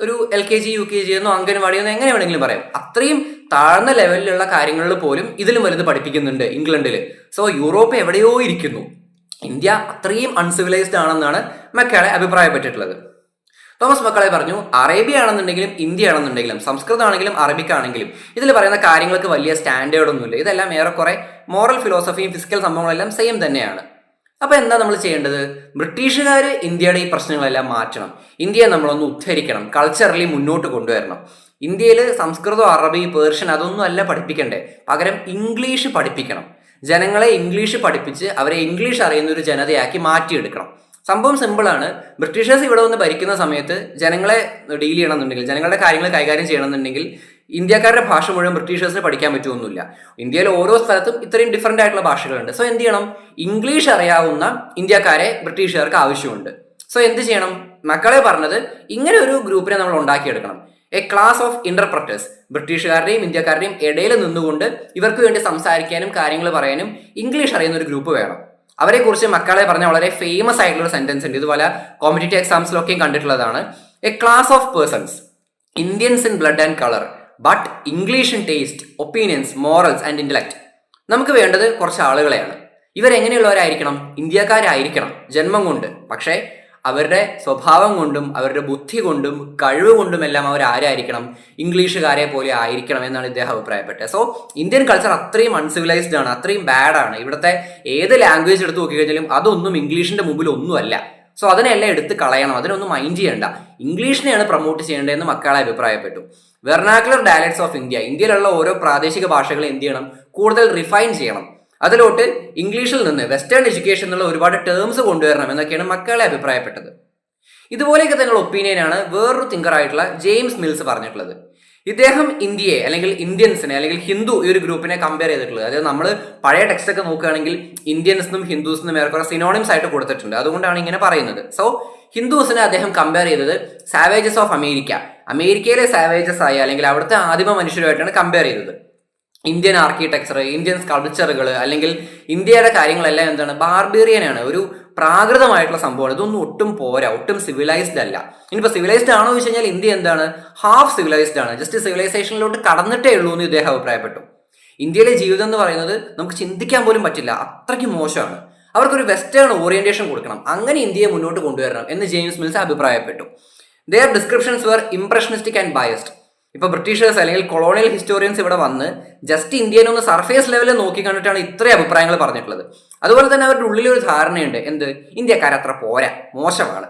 ഒരു LKG UKG എന്നോ അംഗൻവാടി എന്നോ എങ്ങനെ വേണമെങ്കിലും പറയാം, അത്രയും താഴ്ന്ന ലെവലിലുള്ള കാര്യങ്ങളിൽ പോലും ഇതിലും വലുത് പഠിപ്പിക്കുന്നുണ്ട് ഇംഗ്ലണ്ടിൽ. സോ യൂറോപ്പ് എവിടെയോ ഇരിക്കുന്നു, ഇന്ത്യ അത്രയും അൺസിവിലൈസ്ഡ് ആണെന്നാണ് മക്കളെ അഭിപ്രായപ്പെട്ടിട്ടുള്ളത്. തോമസ് മക്കളെ പറഞ്ഞു, അറേബ്യ ആണെന്നുണ്ടെങ്കിലും ഇന്ത്യ ആണെന്നുണ്ടെങ്കിലും സംസ്കൃതമാണെങ്കിലും അറബിക് ആണെങ്കിലും ഇതിൽ പറയുന്ന കാര്യങ്ങൾക്ക് വലിയ സ്റ്റാൻഡേർഡ് ഒന്നുമില്ല. ഇതെല്ലാം ഏറെക്കുറെ മോറൽ ഫിലോസഫിയും ഫിസിക്കൽ സംഭവങ്ങളെല്ലാം സെയിം തന്നെയാണ്. അപ്പൊ എന്താ നമ്മൾ ചെയ്യേണ്ടത്? ബ്രിട്ടീഷുകാർ ഇന്ത്യയുടെ ഈ പ്രശ്നങ്ങളെല്ലാം മാറ്റണം, ഇന്ത്യയെ നമ്മളൊന്ന് ഉദ്ധരിക്കണം, കൾച്ചറലി മുന്നോട്ട് കൊണ്ടുവരണം. ഇന്ത്യയിൽ സംസ്കൃതം അറബി പേർഷ്യൻ അതൊന്നും അല്ല പഠിപ്പിക്കണ്ടേ, പകരം ഇംഗ്ലീഷ് പഠിപ്പിക്കണം. ജനങ്ങളെ ഇംഗ്ലീഷ് പഠിപ്പിച്ച് അവരെ ഇംഗ്ലീഷ് അറിയുന്ന ഒരു ജനതയാക്കി മാറ്റിയെടുക്കണം. സംഭവം സിമ്പിളാണ്. ബ്രിട്ടീഷേഴ്സ് ഇവിടെ വന്ന് ഭരിക്കുന്ന സമയത്ത് ജനങ്ങളെ ഡീൽ ചെയ്യണമെന്നുണ്ടെങ്കിൽ, ജനങ്ങളുടെ കാര്യങ്ങൾ കൈകാര്യം ചെയ്യണമെന്നുണ്ടെങ്കിൽ ഇന്ത്യക്കാരുടെ ഭാഷ മുഴുവൻ ബ്രിട്ടീഷേഴ്സിന് പഠിക്കാൻ പറ്റുമൊന്നുമില്ല. ഇന്ത്യയിൽ ഓരോ സ്ഥലത്തും ഇത്രയും ഡിഫറെൻ്റ് ആയിട്ടുള്ള ഭാഷകളുണ്ട്. സോ എന്ത് ചെയ്യണം? ഇംഗ്ലീഷ് അറിയാവുന്ന ഇന്ത്യക്കാരെ ബ്രിട്ടീഷുകാർക്ക് ആവശ്യമുണ്ട്. സോ എന്ത് ചെയ്യണം? മക്കളെ പറഞ്ഞത് ഇങ്ങനെ ഒരു ഗ്രൂപ്പിനെ നമ്മൾ ഉണ്ടാക്കിയെടുക്കണം. എ ക്ലാസ് ഓഫ് ഇന്റർപ്രറ്റേഴ്സ്, ബ്രിട്ടീഷുകാരുടെയും ഇന്ത്യക്കാരുടെയും ഇടയിൽ നിന്നുകൊണ്ട് ഇവർക്ക് വേണ്ടി സംസാരിക്കാനും കാര്യങ്ങൾ പറയാനും ഇംഗ്ലീഷ് അറിയുന്ന ഒരു ഗ്രൂപ്പ് വേണം. അവരെ കുറിച്ച് മക്കളെ പറഞ്ഞ വളരെ ഫേമസ് ആയിട്ടുള്ള ഒരു സെന്റൻസ് ഉണ്ട്, ഇതുപോലെ കോമ്പറ്റേറ്റീവ് എക്സാംസിലൊക്കെയും കണ്ടിട്ടുള്ളതാണ്. A class of persons, Indians in blood and colour, but English in taste, opinions, morals and intellect. നമുക്ക് വേണ്ടത് കുറച്ച് ആളുകളെയാണ്. ഇവരെങ്ങനെയുള്ളവരായിരിക്കണം? ഇന്ത്യക്കാരായിരിക്കണം ജന്മം കൊണ്ട്, പക്ഷേ അവരുടെ സ്വഭാവം കൊണ്ടും അവരുടെ ബുദ്ധി കൊണ്ടും കഴിവ് കൊണ്ടുമെല്ലാം അവർ ആരായിരിക്കണം? ഇംഗ്ലീഷുകാരെ പോലെ ആയിരിക്കണം എന്നാണ് ഇദ്ദേഹം അഭിപ്രായപ്പെട്ടത്. സോ ഇന്ത്യൻ കൾച്ചർ അത്രയും അൺസിവിലൈസ്ഡ് ആണ്, അത്രയും ബാഡാണ്. ഇവിടുത്തെ ഏത് ലാംഗ്വേജ് എടുത്ത് നോക്കിക്കഴിഞ്ഞാലും അതൊന്നും ഇംഗ്ലീഷിന്റെ മുമ്പിൽ ഒന്നുമല്ല. സോ അതിനെല്ലാം എടുത്ത് കളയണം, അതിനൊന്നും മൈൻഡ് ചെയ്യണ്ട, ഇംഗ്ലീഷിനെയാണ് പ്രൊമോട്ട് ചെയ്യേണ്ടതെന്ന് മക്കളെ അഭിപ്രായപ്പെട്ടു. വെർനാക്കുലർ ഡയലക്ട്സ് ഓഫ് ഇന്ത്യ, ഇന്ത്യയിലുള്ള ഓരോ പ്രാദേശിക ഭാഷകളെ എന്ത് ചെയ്യണം? കൂടുതൽ റിഫൈൻ ചെയ്യണം. അതിലോട്ട് ഇംഗ്ലീഷിൽ നിന്ന് വെസ്റ്റേൺ എഡ്യൂക്കേഷൻ എന്നുള്ള ഒരുപാട് ടേംസ് കൊണ്ടുവരണം എന്നൊക്കെയാണ് മക്കളെ അഭിപ്രായപ്പെട്ടത്. ഇതുപോലെയൊക്കെ തന്നെയുള്ള ഒപ്പീനിയനാണ് വേറൊരു തിങ്കറായിട്ടുള്ള ജെയിംസ് മിൽസ് പറഞ്ഞിട്ടുള്ളത്. ഇദ്ദേഹം ഇന്ത്യയെ അല്ലെങ്കിൽ ഇന്ത്യൻസിനെ അല്ലെങ്കിൽ ഹിന്ദു ഈ ഒരു ഗ്രൂപ്പിനെ കമ്പയർ ചെയ്തിട്ടുള്ളത്, അതായത് നമ്മൾ പഴയ ടെക്സ്റ്റ് ഒക്കെ നോക്കുകയാണെങ്കിൽ ഇന്ത്യൻസിനും ഹിന്ദുസിനും ഏറെക്കുറെ സിനോണിംസ് ആയിട്ട് കൊടുത്തിട്ടുണ്ട്, അതുകൊണ്ടാണ് ഇങ്ങനെ പറയുന്നത്. സോ ഹിന്ദുസിനെ അദ്ദേഹം കമ്പയർ ചെയ്തത് സാവേജസ് ഓഫ് അമേരിക്ക, അമേരിക്കയിലെ സാവേജസ് ആയ അല്ലെങ്കിൽ അവിടുത്തെ ആദിമ മനുഷ്യരുമായിട്ടാണ് കമ്പയർ ചെയ്തത്. ഇന്ത്യൻ ആർക്കിടെക്ചർ, ഇന്ത്യൻ സ്കൾപ്ചറുകൾ അല്ലെങ്കിൽ ഇന്ത്യയുടെ കാര്യങ്ങളെല്ലാം എന്താണ്? ബാർബേറിയനാണ്, ഒരു പ്രാകൃതമായിട്ടുള്ള സംഭവമാണ്. ഇതൊന്നും ഒട്ടും പോരാ, ഒട്ടും സിവിലൈസ്ഡ് അല്ല. ഇനിയിപ്പോൾ സിവിലൈസ്ഡ് ആണോ എന്ന് വെച്ച് കഴിഞ്ഞാൽ ഇന്ത്യ എന്താണ്? ഹാഫ് സിവിലൈസ്ഡ് ആണ്, ജസ്റ്റ് സിവിലൈസേഷനിലോട്ട് കടന്നിട്ടേ ഉള്ളൂ എന്ന് ഇദ്ദേഹം അഭിപ്രായപ്പെട്ടു. ഇന്ത്യയിലെ ജീവിതം എന്ന് പറയുന്നത് നമുക്ക് ചിന്തിക്കാൻ പോലും പറ്റില്ല, അത്രയ്ക്ക് മോശമാണ്. അവർക്കൊരു വെസ്റ്റേൺ ഓറിയന്റേഷൻ കൊടുക്കണം, അങ്ങനെ ഇന്ത്യയെ മുന്നോട്ട് കൊണ്ടുവരണം എന്ന് ജെയിംസ് മിൽസ് അഭിപ്രായപ്പെട്ടു. Their descriptions were impressionistic and biased. ഇപ്പൊ ബ്രിട്ടീഷേഴ്സ് അല്ലെങ്കിൽ കൊളോണിയൽ ഹിസ്റ്റോറിയൻസ് ഇവിടെ വന്ന് ജസ്റ്റ് ഇന്ത്യനെ ഒന്ന് സർഫേസ് ലെവലിൽ നോക്കി കണ്ടിട്ടാണ് ഇത്രയും അഭിപ്രായങ്ങൾ പറഞ്ഞിട്ടുള്ളത്. അതുപോലെ തന്നെ അവരുടെ ഉള്ളിലൊരു ധാരണയുണ്ട്, എന്ത്? ഇന്ത്യക്കാരത്ര പോരാ, മോശമാണ്.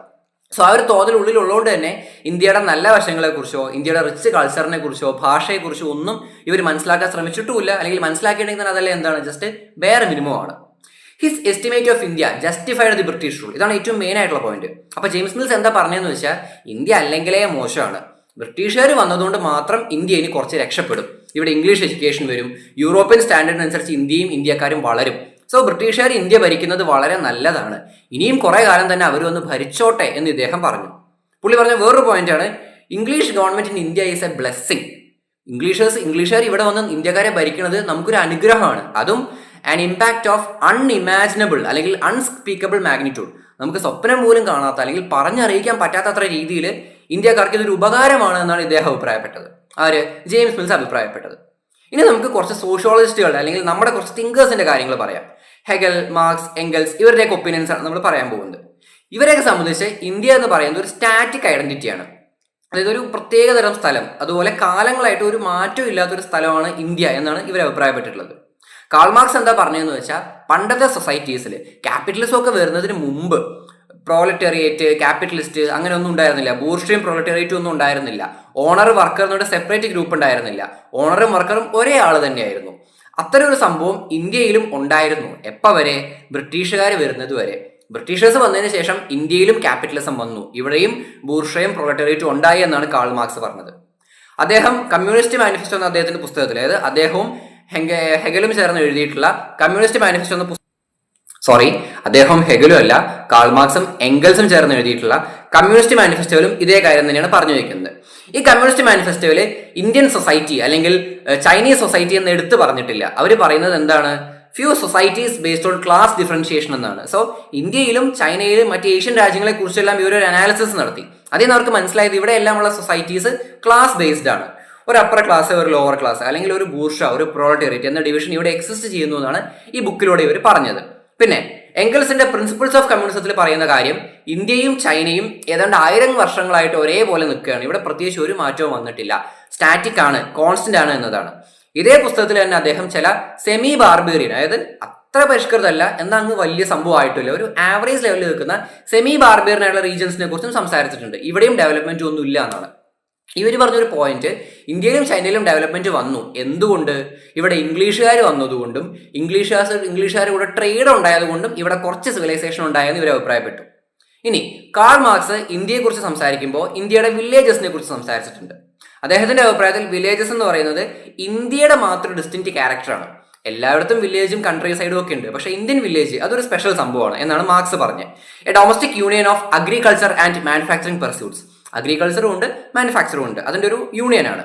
സോ ആ ഒരു തോതിൽ ഉള്ളിലുള്ളതുകൊണ്ട് തന്നെ ഇന്ത്യയുടെ നല്ല വശങ്ങളെക്കുറിച്ചോ ഇന്ത്യയുടെ റിച്ച് കൾച്ചറിനെ കുറിച്ചോ ഭാഷയെക്കുറിച്ചോ ഒന്നും ഇവർ മനസ്സിലാക്കാൻ ശ്രമിച്ചിട്ടുമില്ല. അല്ലെങ്കിൽ മനസ്സിലാക്കിയിട്ടുണ്ടെങ്കിൽ തന്നെ അതെല്ലാം എന്താണ്? ജസ്റ്റ് വേറെ മിനിമം ആണ്. His estimate of India justified the British rule. ഇതാണ് ഏറ്റവും മെയിൻ ആയിട്ടുള്ള പോയിന്റ്. അപ്പൊ ജെയിംസ് മിൽസ് എന്താ പറഞ്ഞതെന്ന് വെച്ചാൽ, ഇന്ത്യ അല്ലെങ്കിലേ മോശമാണ്, ബ്രിട്ടീഷുകാർ വന്നതുകൊണ്ട് മാത്രം ഇന്ത്യ ഇനി കുറച്ച് രക്ഷപ്പെടും, ഇവിടെ ഇംഗ്ലീഷ് എഡ്യൂക്കേഷൻ വരും, യൂറോപ്യൻ സ്റ്റാൻഡേർഡിനനുസരിച്ച് ഇന്ത്യയും ഇന്ത്യക്കാരും വളരും. സോ ബ്രിട്ടീഷുകാർ ഇന്ത്യ ഭരിക്കുന്നത് വളരെ നല്ലതാണ്, ഇനിയും കുറെ കാലം തന്നെ അവർ വന്ന് ഭരിച്ചോട്ടെ എന്ന് ഇദ്ദേഹം പറഞ്ഞു. പുള്ളി പറഞ്ഞ വേറൊരു പോയിന്റാണ്, English government in India is A blessing. ഇംഗ്ലീഷുകാർ ഇവിടെ വന്ന് ഇന്ത്യക്കാരെ ഭരിക്കുന്നത് നമുക്കൊരു അനുഗ്രഹമാണ്, അതും ആൻ ഇമ്പാക്ട് ഓഫ് അൺഇമാജിനബിൾ അല്ലെങ്കിൽ അൺസ്പീക്കബിൾ മാഗ്നിറ്റ്യൂഡ്. നമുക്ക് സ്വപ്നം പോലും കാണാത്ത അല്ലെങ്കിൽ പറഞ്ഞറിയിക്കാൻ പറ്റാത്തത്ര രീതിയിൽ ഇന്ത്യക്കാർക്ക് ഇതൊരു ഉപകാരമാണ് എന്നാണ് ഇദ്ദേഹം അഭിപ്രായപ്പെട്ടത്. ആര്? ജെയിംസ് മിൽസ് അഭിപ്രായപ്പെട്ടത്. ഇനി നമുക്ക് കുറച്ച് സോഷ്യോളജിസ്റ്റുകളുടെ അല്ലെങ്കിൽ നമ്മുടെ കുറച്ച് തിങ്കേഴ്സിന്റെ കാര്യങ്ങൾ പറയാം. ഹെഗൽ, മാർക്സ്, എംഗൽസ് ഇവരുടെയൊക്കെ ഒപ്പീനിയൻസ് ആണ് നമ്മൾ പറയാൻ പോകുന്നത്. ഇവരെയൊക്കെ സംബന്ധിച്ച് ഇന്ത്യ എന്ന് പറയുന്നത് ഒരു സ്റ്റാറ്റിക് ഐഡന്റിറ്റിയാണ്. അതായത് ഒരു പ്രത്യേകതരം സ്ഥലം, അതുപോലെ കാലങ്ങളായിട്ട് ഒരു മാറ്റം ഇല്ലാത്തൊരു സ്ഥലമാണ് ഇന്ത്യ എന്നാണ് ഇവർ അഭിപ്രായപ്പെട്ടിട്ടുള്ളത്. കാൾ മാർക്സ് എന്താ പറഞ്ഞതെന്ന് വെച്ചാൽ പണ്ടത്തെ സൊസൈറ്റീസിൽ ക്യാപിറ്റലിസം ഒക്കെ വരുന്നതിന് മുമ്പ് പ്രോലറ്റേറിയറ്റ്, ക്യാപിറ്റലിസ്റ്റ് അങ്ങനെ ഒന്നും ഉണ്ടായിരുന്നില്ല. ബൂർഷ്വയും പ്രോലറ്റേറിയറ്റും ഒന്നും ഉണ്ടായിരുന്നില്ല. ഓണർ വർക്കർ എന്നൊരു സെപ്പറേറ്റ് ഗ്രൂപ്പ് ഉണ്ടായിരുന്നില്ല. ഓണറും വർക്കറും ഒരേ ആൾ തന്നെയായിരുന്നു. അത്തരം ഒരു സംഭവം ഇന്ത്യയിലും ഉണ്ടായിരുന്നു. എപ്പോൾ വരെ? ബ്രിട്ടീഷുകാർ വരുന്നത് വരെ. ബ്രിട്ടീഷേഴ്സ് വന്നതിന് ശേഷം ഇന്ത്യയിലും ക്യാപിറ്റലിസം വന്നു. ഇവിടെയും ബൂർഷ്വയും പ്രൊലറ്റേറിയറ്റും ഉണ്ടായി എന്നാണ് കാൾ മാർക്സ് പറഞ്ഞത്. അദ്ദേഹം കമ്മ്യൂണിസ്റ്റ് മാനിഫെസ്റ്റോ എന്ന അദ്ദേഹത്തിന്റെ പുസ്തകത്തിൽ, അതായത് അദ്ദേഹവും ഹെഗലും ചേർന്ന് എഴുതിയിട്ടുള്ള കമ്മ്യൂണിസ്റ്റ് മാനിഫെസ്റ്റോ എന്ന അദ്ദേഹം ഹെഗലും അല്ല, കാൾ മാർക്സും എംഗൽസും ചേർന്ന് എഴുതിയിട്ടുള്ള കമ്മ്യൂണിസ്റ്റ് മാനിഫെസ്റ്റോയിലും ഇതേ കാര്യം തന്നെയാണ് പറഞ്ഞു വയ്ക്കുന്നത്. ഈ കമ്മ്യൂണിസ്റ്റ് മാനിഫെസ്റ്റോയിൽ ഇന്ത്യൻ സൊസൈറ്റി അല്ലെങ്കിൽ ചൈനീസ് സൊസൈറ്റി എന്ന് എടുത്തു പറഞ്ഞിട്ടില്ല. അവർ പറയുന്നത് എന്താണ്? Few societies based on class differentiation എന്നാണ്. സോ ഇന്ത്യയിലും ചൈനയിലും മറ്റ് ഏഷ്യൻ രാജ്യങ്ങളെ കുറിച്ചെല്ലാം ഇവരൊരു അനാലിസിസ് നടത്തി. അതിൽ നിന്ന് അവർക്ക് മനസ്സിലായത് ഇവിടെ എല്ലാം ഉള്ള സൊസൈറ്റീസ് ക്ലാസ് ബേസ്ഡ് ആണ്. ഒരു അപ്പർ ക്ലാസ്, ഒരു ലോവർ ക്ലാസ്, അല്ലെങ്കിൽ ഒരു ബൂർഷ, ഒരു പ്രോളറ്റേറിയറ്റ് എന്ന ഡിവിഷൻ ഇവിടെ എക്സിസ്റ്റ് ചെയ്യുന്നു എന്നാണ് ഈ ബുക്കിലൂടെ ഇവർ പറഞ്ഞത്. പിന്നെ എംഗൽസിന്റെ പ്രിൻസിപ്പിൾസ് ഓഫ് കമ്മ്യൂണിസത്തിൽ പറയുന്ന കാര്യം, ഇന്ത്യയും ചൈനയും ഏതാണ്ട് 1000 വർഷങ്ങളായിട്ട് ഒരേപോലെ നിൽക്കുകയാണ്. ഇവിടെ പ്രത്യേകിച്ച് ഒരു മാറ്റവും വന്നിട്ടില്ല, സ്റ്റാറ്റിക് ആണ്, കോൺസ്റ്റന്റ് ആണ് എന്നതാണ്. ഇതേ പുസ്തകത്തിൽ തന്നെ അദ്ദേഹം ചില സെമി ബാർബേറിയൻ, അതായത് അത്ര പരിഷ്കൃതമല്ല എന്നാൽ അങ്ങ് വലിയ സംഭവമായിട്ടില്ല, ഒരു ആവറേജ് ലെവലിൽ നിൽക്കുന്ന സെമി ബാർബേറിയൻ ആയിട്ടുള്ള റീജിയൻസിനെ കുറിച്ചും സംസാരിച്ചിട്ടുണ്ട്. ഇവിടെയും ഡെവലപ്മെന്റ് ഒന്നും ഇല്ല എന്നാണ് ഇവർ പറഞ്ഞൊരു പോയിന്റ്. ഇന്ത്യയിലും ചൈനയിലും ഡെവലപ്മെന്റ് വന്നു. എന്തുകൊണ്ട്? ഇവിടെ ഇംഗ്ലീഷുകാർ വന്നതുകൊണ്ടും ഇംഗ്ലീഷുകാർ കൂടെ ട്രേഡ് ഉണ്ടായതുകൊണ്ടും ഇവിടെ കുറച്ച് സിവിലൈസേഷൻ ഉണ്ടായെന്ന് ഇവർ അഭിപ്രായപ്പെട്ടു. ഇനി കാൾ മാർക്സ് ഇന്ത്യയെക്കുറിച്ച് സംസാരിക്കുമ്പോൾ ഇന്ത്യയുടെ വില്ലേജസിനെ കുറിച്ച് സംസാരിച്ചിട്ടുണ്ട്. അദ്ദേഹത്തിന്റെ അഭിപ്രായത്തിൽ വില്ലേജസ് എന്ന് പറയുന്നത് ഇന്ത്യയുടെ മാത്രം ഡിസ്റ്റിങ്ക്റ്റ് ക്യാരക്ടറാണ്. എല്ലായിടത്തും വില്ലേജും കൺട്രി സൈഡും ഒക്കെ ഉണ്ട്, പക്ഷേ ഇന്ത്യൻ വില്ലേജ് അതൊരു സ്പെഷ്യൽ സംഭവമാണ് എന്നാണ് മാർക്സ് പറഞ്ഞത്. A domestic union of agriculture and manufacturing pursuits. അഗ്രികൾച്ചറും ഉണ്ട്, മാനുഫാക്ചറും ഉണ്ട്, അതിൻ്റെ ഒരു യൂണിയനാണ്.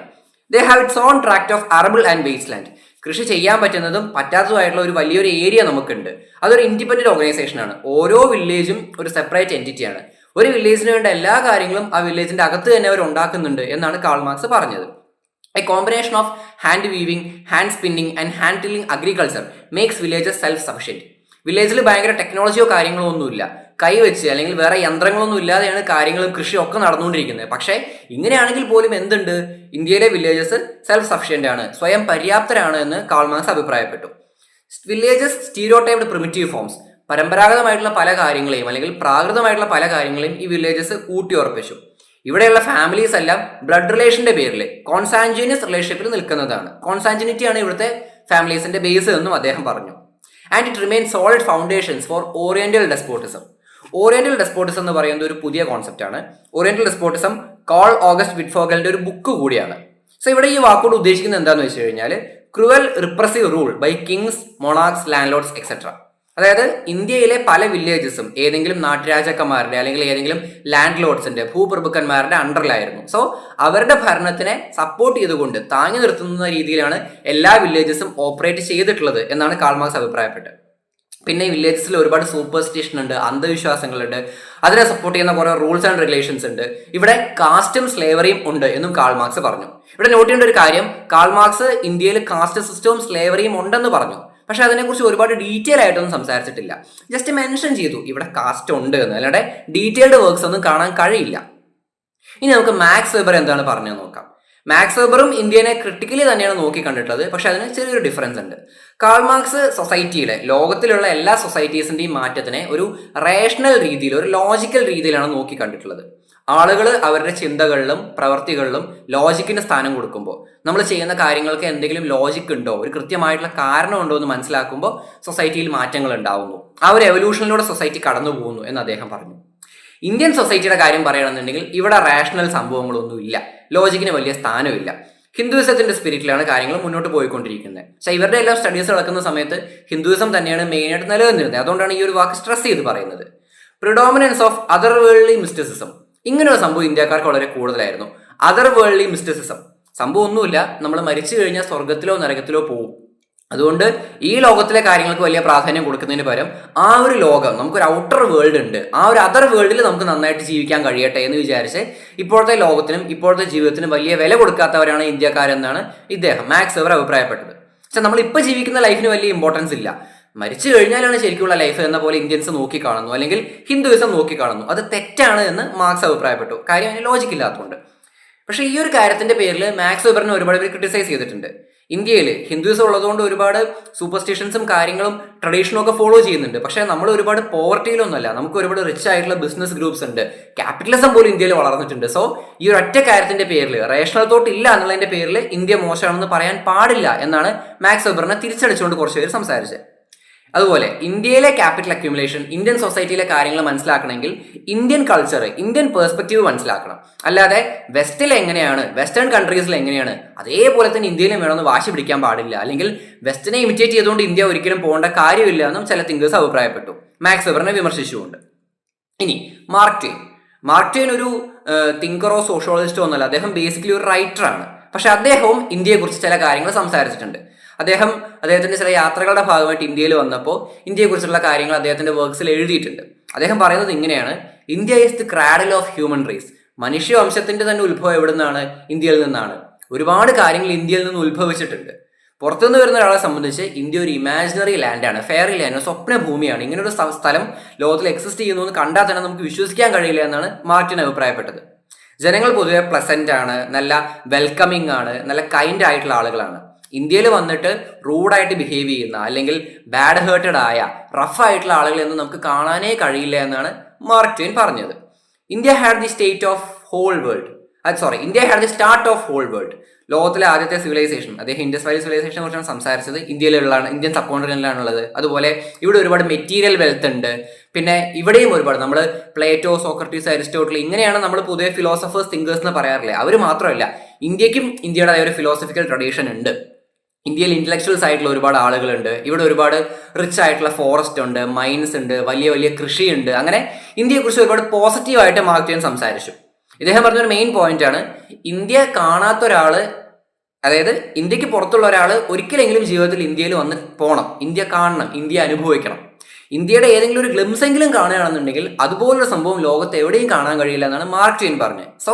They have its own tract of arable and waste land. കൃഷി ചെയ്യാൻ പറ്റുന്നതും പറ്റാത്തതുമായിട്ടുള്ള ഒരു വലിയൊരു ഏരിയ നമുക്കുണ്ട്. അതൊരു ഇൻഡിപെൻഡന്റ് ഓർഗനൈസേഷനാണ്. ഓരോ വില്ലേജും ഒരു സെപ്പറേറ്റ് എൻറ്റിറ്റിയാണ്. ഒരു വില്ലേജിന് വേണ്ട എല്ലാ കാര്യങ്ങളും ആ വില്ലേജിന്റെ അകത്ത് തന്നെ അവർ ഉണ്ടാക്കുന്നുണ്ട് എന്നാണ് കാൾ മാർക്സ് പറഞ്ഞത്. A combination of hand weaving, hand spinning and hand tilling agriculture makes villages self sufficient. വില്ലേജിൽ ഭയങ്കര ടെക്നോളജിയോ കാര്യങ്ങളോ ഒന്നുമില്ല, കൈവച്ച് അല്ലെങ്കിൽ വേറെ യന്ത്രങ്ങളൊന്നും ഇല്ലാതെയാണ് കാര്യങ്ങളും കൃഷിയും ഒക്കെ നടന്നുകൊണ്ടിരിക്കുന്നത്. പക്ഷേ ഇങ്ങനെയാണെങ്കിൽ പോലും എന്തുണ്ട്? ഇന്ത്യയിലെ വില്ലേജസ് സെൽഫ് സഫിഷ്യന്റ് ആണ്, സ്വയം പര്യാപ്തരാണ് എന്ന് കാൾ മാർക്സ് അഭിപ്രായപ്പെട്ടു. Villages stereotyped primitive forms. പരമ്പരാഗതമായിട്ടുള്ള പല കാര്യങ്ങളെയും അല്ലെങ്കിൽ പ്രാകൃതമായിട്ടുള്ള പല കാര്യങ്ങളെയും ഈ വില്ലേജസ് ഊട്ടിയുറപ്പിച്ചു. ഇവിടെയുള്ള ഫാമിലീസ് എല്ലാം ബ്ലഡ് റിലേഷന്റെ പേരിൽ കോൺസാൻജീനിയസ് റിലേഷൻഷിപ്പിൽ നിൽക്കുന്നതാണ്. കോൺസാൻജിനിറ്റിയാണ് ഇവിടുത്തെ ഫാമിലീസിന്റെ ബേസ് എന്നും അദ്ദേഹം പറഞ്ഞു. And it remain solid foundations for oriental despotism. Oriental despotism എന്ന് പറയുന്നത് ഒരു പുതിയ കോൺസെപ്റ്റ് ആണ്. ഓറിയന്റൽ ഡെസ്പോട്ടിസം കാൾ ഓഗസ്റ്റ് വിറ്റ്ഫോഗലിന്റെ ഒരു ബുക്ക് കൂടിയാണ്. സോ ഇവിടെ ഈ വാക്കോട് ഉദ്ദേശിക്കുന്നത് എന്താണെന്ന് വെച്ച് കഴിഞ്ഞാൽ cruel repressive rule by kings, monarchs, landlords etcetera. അതായത് ഇന്ത്യയിലെ പല വില്ലേജസും ഏതെങ്കിലും നാട്ടുരാജാക്കന്മാരുടെ അല്ലെങ്കിൽ ഏതെങ്കിലും ലാൻഡ് ലോർഡ്സിന്റെ, ഭൂപ്രഭുക്കന്മാരുടെ അണ്ടറിലായിരുന്നു. സോ അവരുടെ ഭരണത്തിനെ സപ്പോർട്ട് ചെയ്തുകൊണ്ട് താങ്ങി നിർത്തുന്ന രീതിയിലാണ് എല്ലാ വില്ലേജസും ഓപ്പറേറ്റ് ചെയ്തിട്ടുള്ളത് എന്നാണ് കാൾ മാർക്സ് അഭിപ്രായപ്പെട്ടത്. പിന്നെ വില്ലേജസിൽ ഒരുപാട് സൂപ്പർസ്റ്റിഷൻ ഉണ്ട്, അന്ധവിശ്വാസങ്ങളുണ്ട്, അതിനെ സപ്പോർട്ട് ചെയ്യുന്ന കുറേ റൂൾസ് ആൻഡ് റെഗുലേഷൻസ് ഉണ്ട്. ഇവിടെ കാസ്റ്റും സ്ലേവറിയും ഉണ്ട് എന്നും കാൾ മാർക്സ് പറഞ്ഞു. ഇവിടെ നോട്ട് ചെയ്യേണ്ട ഒരു കാര്യം, കാൾ മാർക്സ് ഇന്ത്യയിൽ കാസ്റ്റ് സിസ്റ്റവും സ്ലേവറിയും ഉണ്ടെന്ന് പറഞ്ഞു. പക്ഷെ അതിനെക്കുറിച്ച് ഒരുപാട് ഡീറ്റെയിൽ ആയിട്ടൊന്നും സംസാരിച്ചിട്ടില്ല. ജസ്റ്റ് മെൻഷൻ ചെയ്തു ഇവിടെ കാസ്റ്റ് ഉണ്ട് എന്ന്, അല്ലാതെ ഡീറ്റെയിൽഡ് വർക്ക്സ് ഒന്നും കാണാൻ കഴിയില്ല. ഇനി നമുക്ക് മാക്സ് വെബർ എന്താണ് പറഞ്ഞത് നോക്കാം. മാക്സ് വെബറും ഇന്ത്യനെ ക്രിട്ടിക്കലി തന്നെയാണ് നോക്കി കണ്ടിട്ടുള്ളത്, പക്ഷെ അതിന് ചെറിയൊരു ഡിഫറൻസ് ഉണ്ട്. കാൾ മാർക്സ് സൊസൈറ്റിയിലെ, ലോകത്തിലുള്ള എല്ലാ സൊസൈറ്റീസിന്റെയും മാറ്റത്തിനെ ഒരു റേഷണൽ രീതിയിൽ, ഒരു ലോജിക്കൽ രീതിയിലാണ് നോക്കി കണ്ടിട്ടുള്ളത്. ആളുകൾ അവരുടെ ചിന്തകളിലും പ്രവർത്തികളിലും ലോജിക്കിന് സ്ഥാനം കൊടുക്കുമ്പോൾ, നമ്മൾ ചെയ്യുന്ന കാര്യങ്ങൾക്ക് എന്തെങ്കിലും ലോജിക്ക് ഉണ്ടോ, ഒരു കൃത്യമായിട്ടുള്ള കാരണം ഉണ്ടോ എന്ന് മനസ്സിലാക്കുമ്പോൾ സൊസൈറ്റിയിൽ മാറ്റങ്ങൾ ഉണ്ടാവുന്നു. ആ ഒരു എവല്യൂഷനിലൂടെ സൊസൈറ്റി കടന്നു പോകുന്നു എന്ന് അദ്ദേഹം പറഞ്ഞു. ഇന്ത്യൻ സൊസൈറ്റിയുടെ കാര്യം പറയുകയാണെന്നുണ്ടെങ്കിൽ ഇവിടെ റാഷണൽ സംഭവങ്ങളൊന്നും ഇല്ല, ലോജിക്കിന് വലിയ സ്ഥാനമില്ല. ഹിന്ദുയിസത്തിന്റെ സ്പിരിറ്റിലാണ് കാര്യങ്ങൾ മുന്നോട്ട് പോയിക്കൊണ്ടിരിക്കുന്നത്. പക്ഷേ ഇവരുടെ എല്ലാം സ്റ്റഡീസ് നടക്കുന്ന സമയത്ത് ഹിന്ദുയിസം തന്നെയാണ് മെയിനായിട്ട് നിലനിന്നിരുന്നത്. അതുകൊണ്ടാണ് ഈ ഒരു വാക്ക് സ്ട്രെസ് ചെയ്ത് പറയുന്നത്. Predominance of other worldly mysticism. ഇങ്ങനെ ഒരു സംഭവം ഇന്ത്യക്കാർക്ക് വളരെ കൂടുതലായിരുന്നു. അതർ വേൾഡ്ലി മിസ്റ്റിസിസം സംഭവം ഒന്നുമില്ല, നമ്മൾ മരിച്ചു കഴിഞ്ഞാൽ സ്വർഗത്തിലോ നരകത്തിലോ പോകും. അതുകൊണ്ട് ഈ ലോകത്തിലെ കാര്യങ്ങൾക്ക് വലിയ പ്രാധാന്യം കൊടുക്കുന്നതിന് പകരം ആ ഒരു ലോകം, നമുക്കൊരു ഔട്ടർ വേൾഡ് ഉണ്ട്, ആ ഒരു അതർ വേൾഡിൽ നമുക്ക് നന്നായിട്ട് ജീവിക്കാൻ കഴിയട്ടെ എന്ന് വിചാരിച്ച് ഇപ്പോഴത്തെ ലോകത്തിനും ഇപ്പോഴത്തെ ജീവിതത്തിനും വലിയ വില കൊടുക്കാത്തവരാണ് ഇന്ത്യക്കാരെന്നാണ് ഇദ്ദേഹം മാക്സ് വെബർ അഭിപ്രായപ്പെട്ടത്. പക്ഷെ നമ്മൾ ഇപ്പോൾ ജീവിക്കുന്ന ലൈഫിന് വലിയ ഇമ്പോർട്ടൻസ് ഇല്ല. മരിച്ചു കഴിഞ്ഞാലാണ് ശരിക്കുള്ള ലൈഫ് എന്ന പോലെ ഇന്ത്യൻസ് നോക്കിക്കാണുന്നു, അല്ലെങ്കിൽ ഹിന്ദുയിസം നോക്കിക്കാണുന്നു. അത് തെറ്റാണ് എന്ന് മാർക്സ് അഭിപ്രായപ്പെട്ടു. കാര്യം അതിന് ലോജിക്ക് ഇല്ലാത്തതുകൊണ്ട്. പക്ഷേ ഈ ഒരു കാര്യത്തിന്റെ പേരിൽ മാക്സ് വെബറിനെ ഒരുപാട് പേര് ക്രിട്ടിസൈസ് ചെയ്തിട്ടുണ്ട്. ഇന്ത്യയിൽ ഹിന്ദുയിസം ഉള്ളതുകൊണ്ട് ഒരുപാട് സൂപ്പർസ്റ്റിഷൻസും കാര്യങ്ങളും ട്രഡീഷനും ഒക്കെ ഫോളോ ചെയ്യുന്നുണ്ട്. പക്ഷേ നമ്മൾ ഒരുപാട് പോവർട്ടിയിലൊന്നുമല്ല, നമുക്ക് ഒരുപാട് റിച്ച് ആയിട്ടുള്ള ബിസിനസ് ഗ്രൂപ്പ്സ് ഉണ്ട്, ക്യാപിറ്റലിസം പോലും ഇന്ത്യയിൽ വളർന്നിട്ടുണ്ട്. സോ ഈ ഒരു ഒറ്റ കാര്യത്തിന്റെ പേരിൽ, റേഷണൽ തോട്ട് ഇല്ല എന്നുള്ളതിന്റെ പേരിൽ ഇന്ത്യ മോശമാണെന്ന് പറയാൻ പാടില്ല എന്നാണ് മാക്സ് വെബറിനെ തിരിച്ചടിച്ചുകൊണ്ട് കുറച്ച് പേര് സംസാരിച്ചത്. അതുപോലെ ഇന്ത്യയിലെ ക്യാപിറ്റൽ അക്യുമുലേഷൻ, ഇന്ത്യൻ സൊസൈറ്റിയിലെ കാര്യങ്ങൾ മനസ്സിലാക്കണമെങ്കിൽ ഇന്ത്യൻ കൾച്ചർ, ഇന്ത്യൻ പേഴ്സ്പെക്റ്റീവ് മനസ്സിലാക്കണം. അല്ലാതെ വെസ്റ്റിൽ എങ്ങനെയാണ്, വെസ്റ്റേൺ കൺട്രീസിൽ എങ്ങനെയാണ് അതേപോലെ തന്നെ ഇന്ത്യയിലും വേണമെന്ന് വാശി പിടിക്കാൻ പാടില്ല. അല്ലെങ്കിൽ വെസ്റ്റിനെ ഇമിറ്റേറ്റ് ചെയ്തുകൊണ്ട് ഇന്ത്യ ഒരിക്കലും പോകേണ്ട കാര്യമില്ല എന്നും ചില തിങ്കേഴ്സ് അഭിപ്രായപ്പെട്ടു, മാക്സ് വെബറിനെ വിമർശിച്ചുകൊണ്ട്. ഇനി മാർക്ക് ട്വെയിൻ ഒരു തിങ്കറോ സോഷ്യോളജിസ്റ്റോ ഒന്നല്ല, അദ്ദേഹം ബേസിക്കലി ഒരു റൈറ്ററാണ്. പക്ഷെ അദ്ദേഹവും ഇന്ത്യയെക്കുറിച്ച് ചില കാര്യങ്ങൾ സംസാരിച്ചിട്ടുണ്ട്. അദ്ദേഹത്തിന്റെ ചില യാത്രകളുടെ ഭാഗമായിട്ട് ഇന്ത്യയിൽ വന്നപ്പോൾ ഇന്ത്യയെക്കുറിച്ചുള്ള കാര്യങ്ങൾ അദ്ദേഹത്തിന്റെ വർക്ക്സിൽ എഴുതിയിട്ടുണ്ട്. അദ്ദേഹം പറയുന്നത് ഇങ്ങനെയാണ്: India is the cradle of human race. മനുഷ്യവംശത്തിന്റെ തന്നെ ഉത്ഭവം എവിടെ നിന്നാണ്? ഇന്ത്യയിൽ നിന്നാണ്. ഒരുപാട് കാര്യങ്ങൾ ഇന്ത്യയിൽ നിന്ന് ഉത്ഭവിച്ചിട്ടുണ്ട്. പുറത്തുനിന്ന് വരുന്ന ഒരാളെ സംബന്ധിച്ച് ഇന്ത്യ ഒരു ഇമാജിനറി ലാൻഡാണ്, ഫെയറി ലാൻഡ്, സ്വപ്ന ഭൂമിയാണ്. ഇങ്ങനൊരു സ്ഥലം ലോകത്തിൽ എക്സിസ്റ്റ് ചെയ്യുന്നു എന്ന് കണ്ടാൽ തന്നെ നമുക്ക് വിശ്വസിക്കാൻ കഴിയില്ല എന്നാണ് മാർട്ടിൻ അഭിപ്രായപ്പെട്ടത്. ജനങ്ങൾ പൊതുവെ പ്ലസന്റ് ആണ്, നല്ല വെൽക്കമിങ് ആണ്, നല്ല കൈൻഡ് ആയിട്ടുള്ള ആളുകളാണ്. ഇന്ത്യയിൽ വന്നിട്ട് റൂഡായിട്ട് ബിഹേവ് ചെയ്യുന്ന, അല്ലെങ്കിൽ ബാഡ് ഹേർട്ടഡ് ആയ, റഫ് ആയിട്ടുള്ള ആളുകളെയൊന്നും നമുക്ക് കാണാനേ കഴിയില്ല എന്നാണ് മാർക്ക് ട്വെയിൻ പറഞ്ഞത്. India had the start of whole world. ലോകത്തിലെ ആദ്യത്തെ സിവിലൈസേഷൻ, അദ്ദേഹം ഇൻഡസ് വാലി സിവിലൈസേഷനെ കുറിച്ചാണ് സംസാരിച്ചത്. ഇന്ത്യയിലുള്ളതാണ്, ഇന്ത്യൻ സബ് കോണ്ടിനെന്റിലാണുള്ളത്. അതുപോലെ ഇവിടെ ഒരുപാട് മെറ്റീരിയൽ വെൽത്ത് ഉണ്ട്. പിന്നെ ഇവിടെയും ഒരുപാട്, നമ്മൾ പ്ലേറ്റോ, സോക്രട്ടീസ്, അരിസ്റ്റോട്ടിൽ, ഇങ്ങനെയാണ് നമ്മൾ പൊതുവെ ഫിലോസഫേഴ്സ്, തിങ്കേഴ്സ് എന്ന് പറയാറില്ലേ. അവർ മാത്രമല്ല, ഇന്ത്യക്കും ഇന്ത്യയുടേതായ ഒരു ഫിലോസഫിക്കൽ ട്രഡീഷൻ ഉണ്ട്. ഇന്ത്യയിൽ ഇന്റലക്ച്വൽസ് ആയിട്ടുള്ള ഒരുപാട് ആളുകളുണ്ട്. ഇവിടെ ഒരുപാട് റിച്ച് ആയിട്ടുള്ള ഫോറസ്റ്റ് ഉണ്ട്, മൈൻസ് ഉണ്ട്, വലിയ വലിയ കൃഷിയുണ്ട്. അങ്ങനെ ഇന്ത്യയെക്കുറിച്ച് ഒരുപാട് പോസിറ്റീവായിട്ട് മാർക്ക് ട്വെയിൻ സംസാരിച്ചു. ഇദ്ദേഹം പറഞ്ഞൊരു മെയിൻ പോയിന്റ് ആണ്, ഇന്ത്യ കാണാത്ത ഒരാള്, അതായത് ഇന്ത്യക്ക് പുറത്തുള്ള ഒരാൾ ഒരിക്കലെങ്കിലും ജീവിതത്തിൽ ഇന്ത്യയിൽ വന്ന് പോകണം, ഇന്ത്യ കാണണം, ഇന്ത്യ അനുഭവിക്കണം. ഇന്ത്യയുടെ ഏതെങ്കിലും ഒരു ഗ്ലിംസ് എങ്കിലും കാണുകയാണെന്നുണ്ടെങ്കിൽ അതുപോലൊരു സംഭവം ലോകത്ത് എവിടെയും കാണാൻ കഴിയില്ല എന്നാണ് മാർക്ക് ട്വെയിൻ പറഞ്ഞത്. സോ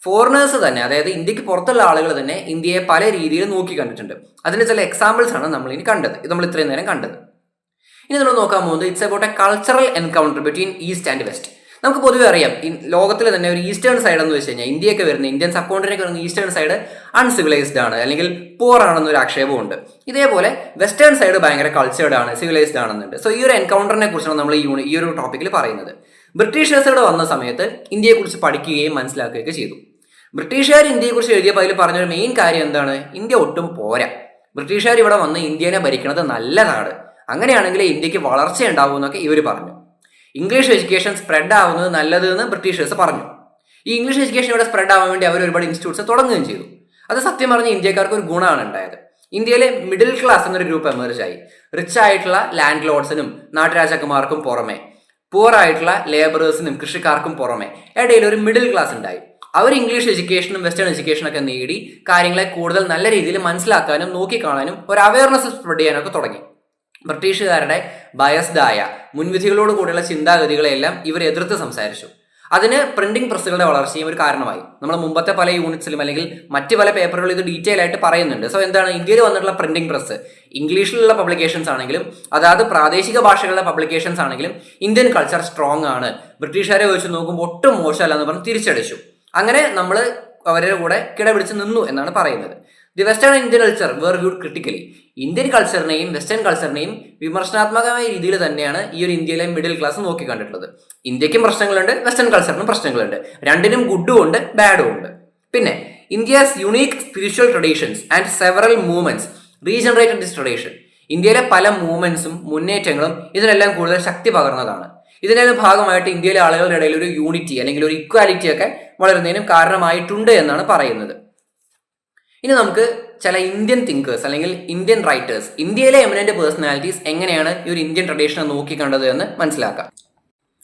ഫോറിനേഴ്സ് തന്നെ, അതായത് ഇന്ത്യക്ക് പുറത്തുള്ള ആളുകൾ തന്നെ ഇന്ത്യയെ പല രീതിയിൽ നോക്കി കണ്ടിട്ടുണ്ട്. അതിന് ചില എക്സാമ്പിൾസ് ആണ് നമ്മൾ ഇത്രയും നേരം കണ്ടത്. ഇനി നമ്മൾ നോക്കാൻ പോകുന്നത് it's about A cultural encounter between east and west. നമുക്ക് പൊതുവെ അറിയാം, ലോകത്തിൽ തന്നെ ഒരു ഈസ്റ്റേൺ സൈഡ് എന്ന് വെച്ച് കഴിഞ്ഞാൽ, ഇന്ത്യയൊക്കെ വരുന്ന, ഇന്ത്യൻ സബ് കോണ്ടിനൊക്കെ വരുന്ന ഈസ്റ്റേൺ സൈഡ് അൺസിവിലൈസ്ഡ് ആണ്, അല്ലെങ്കിൽ പോർ ആണെന്നൊരു ആക്ഷേപമുണ്ട്. ഇതേപോലെ വെസ്റ്റേൺ സൈഡ് ഭയങ്കര കൾച്ചേർഡ് ആണ്, സിവിലൈസ്ഡ് ആണെന്നുണ്ട്. സോ ഈ ഒരു എൻകൗണ്ടറിനെ കുറിച്ചാണ് നമ്മൾ ഈ ഒരു ടോപ്പിക്കിൽ പറയുന്നത്. ബ്രിട്ടീഷേഴ്സ് ഇവിടെ വന്ന സമയത്ത് ഇന്ത്യയെക്കുറിച്ച് പഠിക്കുകയും മനസ്സിലാക്കുകയൊക്കെ ചെയ്തു. ബ്രിട്ടീഷുകാർ ഇന്ത്യയെക്കുറിച്ച് എഴുതിയപ്പോൾ അതിൽ പറഞ്ഞൊരു മെയിൻ കാര്യം എന്താണ്? ഇന്ത്യ ഒട്ടും പോരാ, ബ്രിട്ടീഷുകാർ ഇവിടെ വന്ന് ഇന്ത്യനെ ഭരിക്കുന്നത് നല്ലതാണ്, അങ്ങനെയാണെങ്കിൽ ഇന്ത്യക്ക് വളർച്ച ഉണ്ടാവും എന്നൊക്കെ ഇവർ പറഞ്ഞു. ഇംഗ്ലീഷ് എഡ്യൂക്കേഷൻ സ്പ്രെഡ് ആവുന്നത് നല്ലത് എന്ന് ബ്രിട്ടീഷേഴ്സ് പറഞ്ഞു. ഈ ഇംഗ്ലീഷ് എഡ്യൂക്കേഷൻ ഇവിടെ സ്പ്രെഡ് ആവാൻ വേണ്ടി അവർ ഒരുപാട് ഇൻസ്റ്റിറ്റ്യൂട്ട്സ് തുടങ്ങുകയും ചെയ്തു. അത് സത്യം പറഞ്ഞ ഇന്ത്യക്കാർക്ക് ഒരു ഗുണമാണ് ഉണ്ടായത്. ഇന്ത്യയിലെ മിഡിൽ ക്ലാസ് എന്നൊരു ഗ്രൂപ്പ് എമർജ് ആയി. റിച്ച് ആയിട്ടുള്ള ലാൻഡ് ലോഡ്സിനും നാട്ടുരാജാക്കന്മാർക്കും പുറമെ, പുവർ ആയിട്ടുള്ള ലേബറേഴ്സിനും കൃഷിക്കാർക്കും പുറമെ ഇടയിൽ ഒരു മിഡിൽ ക്ലാസ് ഉണ്ടായി. അവർ ഇംഗ്ലീഷ് എഡ്യൂക്കേഷനും വെസ്റ്റേൺ എഡ്യൂക്കേഷനും ഒക്കെ നേടി കാര്യങ്ങളെ കൂടുതൽ നല്ല രീതിയിൽ മനസ്സിലാക്കാനും നോക്കിക്കാണാനും ഒരു അവയർനെസ് സ്പ്രെഡ് ചെയ്യാനൊക്കെ തുടങ്ങി. ബ്രിട്ടീഷുകാരുടെ ബയസ്ഡായ മുൻവിധികളോട് കൂടിയുള്ള ചിന്താഗതികളെല്ലാം ഇവർ എതിർത്ത് സംസാരിച്ചു. അതിന് പ്രിന്റിംഗ് പ്രസ്സുകളുടെ വളർച്ചയും ഒരു കാരണമായി. നമ്മൾ മുമ്പത്തെ പല യൂണിറ്റ്സിലും അല്ലെങ്കിൽ മറ്റ് പല പേപ്പറുകളിൽ ഇത് ഡീറ്റെയിൽ ആയിട്ട് പറയുന്നുണ്ട്. സോ എന്താണ് ഇന്ത്യയിൽ വന്നിട്ടുള്ള പ്രിന്റിംഗ് പ്രസ്? ഇംഗ്ലീഷിലുള്ള പബ്ലിക്കേഷൻസ് ആണെങ്കിലും അതാത് പ്രാദേശിക ഭാഷകളുടെ പബ്ലിക്കേഷൻസ് ആണെങ്കിലും ഇന്ത്യൻ കൾച്ചർ സ്ട്രോങ് ആണ്, ബ്രിട്ടീഷുകാരെ വെച്ച് നോക്കുമ്പോൾ ഒട്ടും മോശമല്ല എന്ന് പറഞ്ഞ് തിരിച്ചടിച്ചു. അങ്ങനെ നമ്മൾ അവരുടെ കൂടെ കിടപിടിച്ച് നിന്നു എന്നാണ് പറയുന്നത്. The western Indian culture were viewed critically. Indian കൾച്ചറിനെയും വെസ്റ്റേൺ കൾച്ചറിനെയും വിമർശനാത്മകമായ രീതിയിൽ തന്നെയാണ് ഈ ഒരു ഇന്ത്യയിലെ മിഡിൽ ക്ലാസ് നോക്കിക്കണ്ടിട്ടുള്ളത്. ഇന്ത്യക്കും പ്രശ്നങ്ങളുണ്ട്, വെസ്റ്റേൺ കൾച്ചറിനും പ്രശ്നങ്ങളുണ്ട്. രണ്ടിനും ഗുഡും ഉണ്ട്, ബാഡും ഉണ്ട്. പിന്നെ India's unique spiritual traditions and several movements regenerated this tradition. ഇന്ത്യയിലെ പല മൂവ്മെന്റ്സും മുന്നേറ്റങ്ങളും ഇതിനെല്ലാം കൂടുതൽ ശക്തി പകർന്നതാണ്. ഇതിന്റെ ഭാഗമായിട്ട് ഇന്ത്യയിലെ ആളുകളുടെ ഇടയിൽ ഒരു യൂണിറ്റി അല്ലെങ്കിൽ ഒരു ഇക്വാലിറ്റി ഒക്കെ വളരുന്നതിനും കാരണമായിട്ടുണ്ട് എന്നാണ് പറയുന്നത്. ഇനി നമുക്ക് ചില ഇന്ത്യൻ തിങ്കേഴ്സ് അല്ലെങ്കിൽ ഇന്ത്യൻ റൈറ്റേഴ്സ്, ഇന്ത്യയിലെ എമിനന്റ് പേഴ്സണാലിറ്റീസ് എങ്ങനെയാണ് ഈ ഒരു ഇന്ത്യൻ ട്രഡീഷനെ നോക്കിക്കണ്ടത് എന്ന് മനസ്സിലാക്കാം.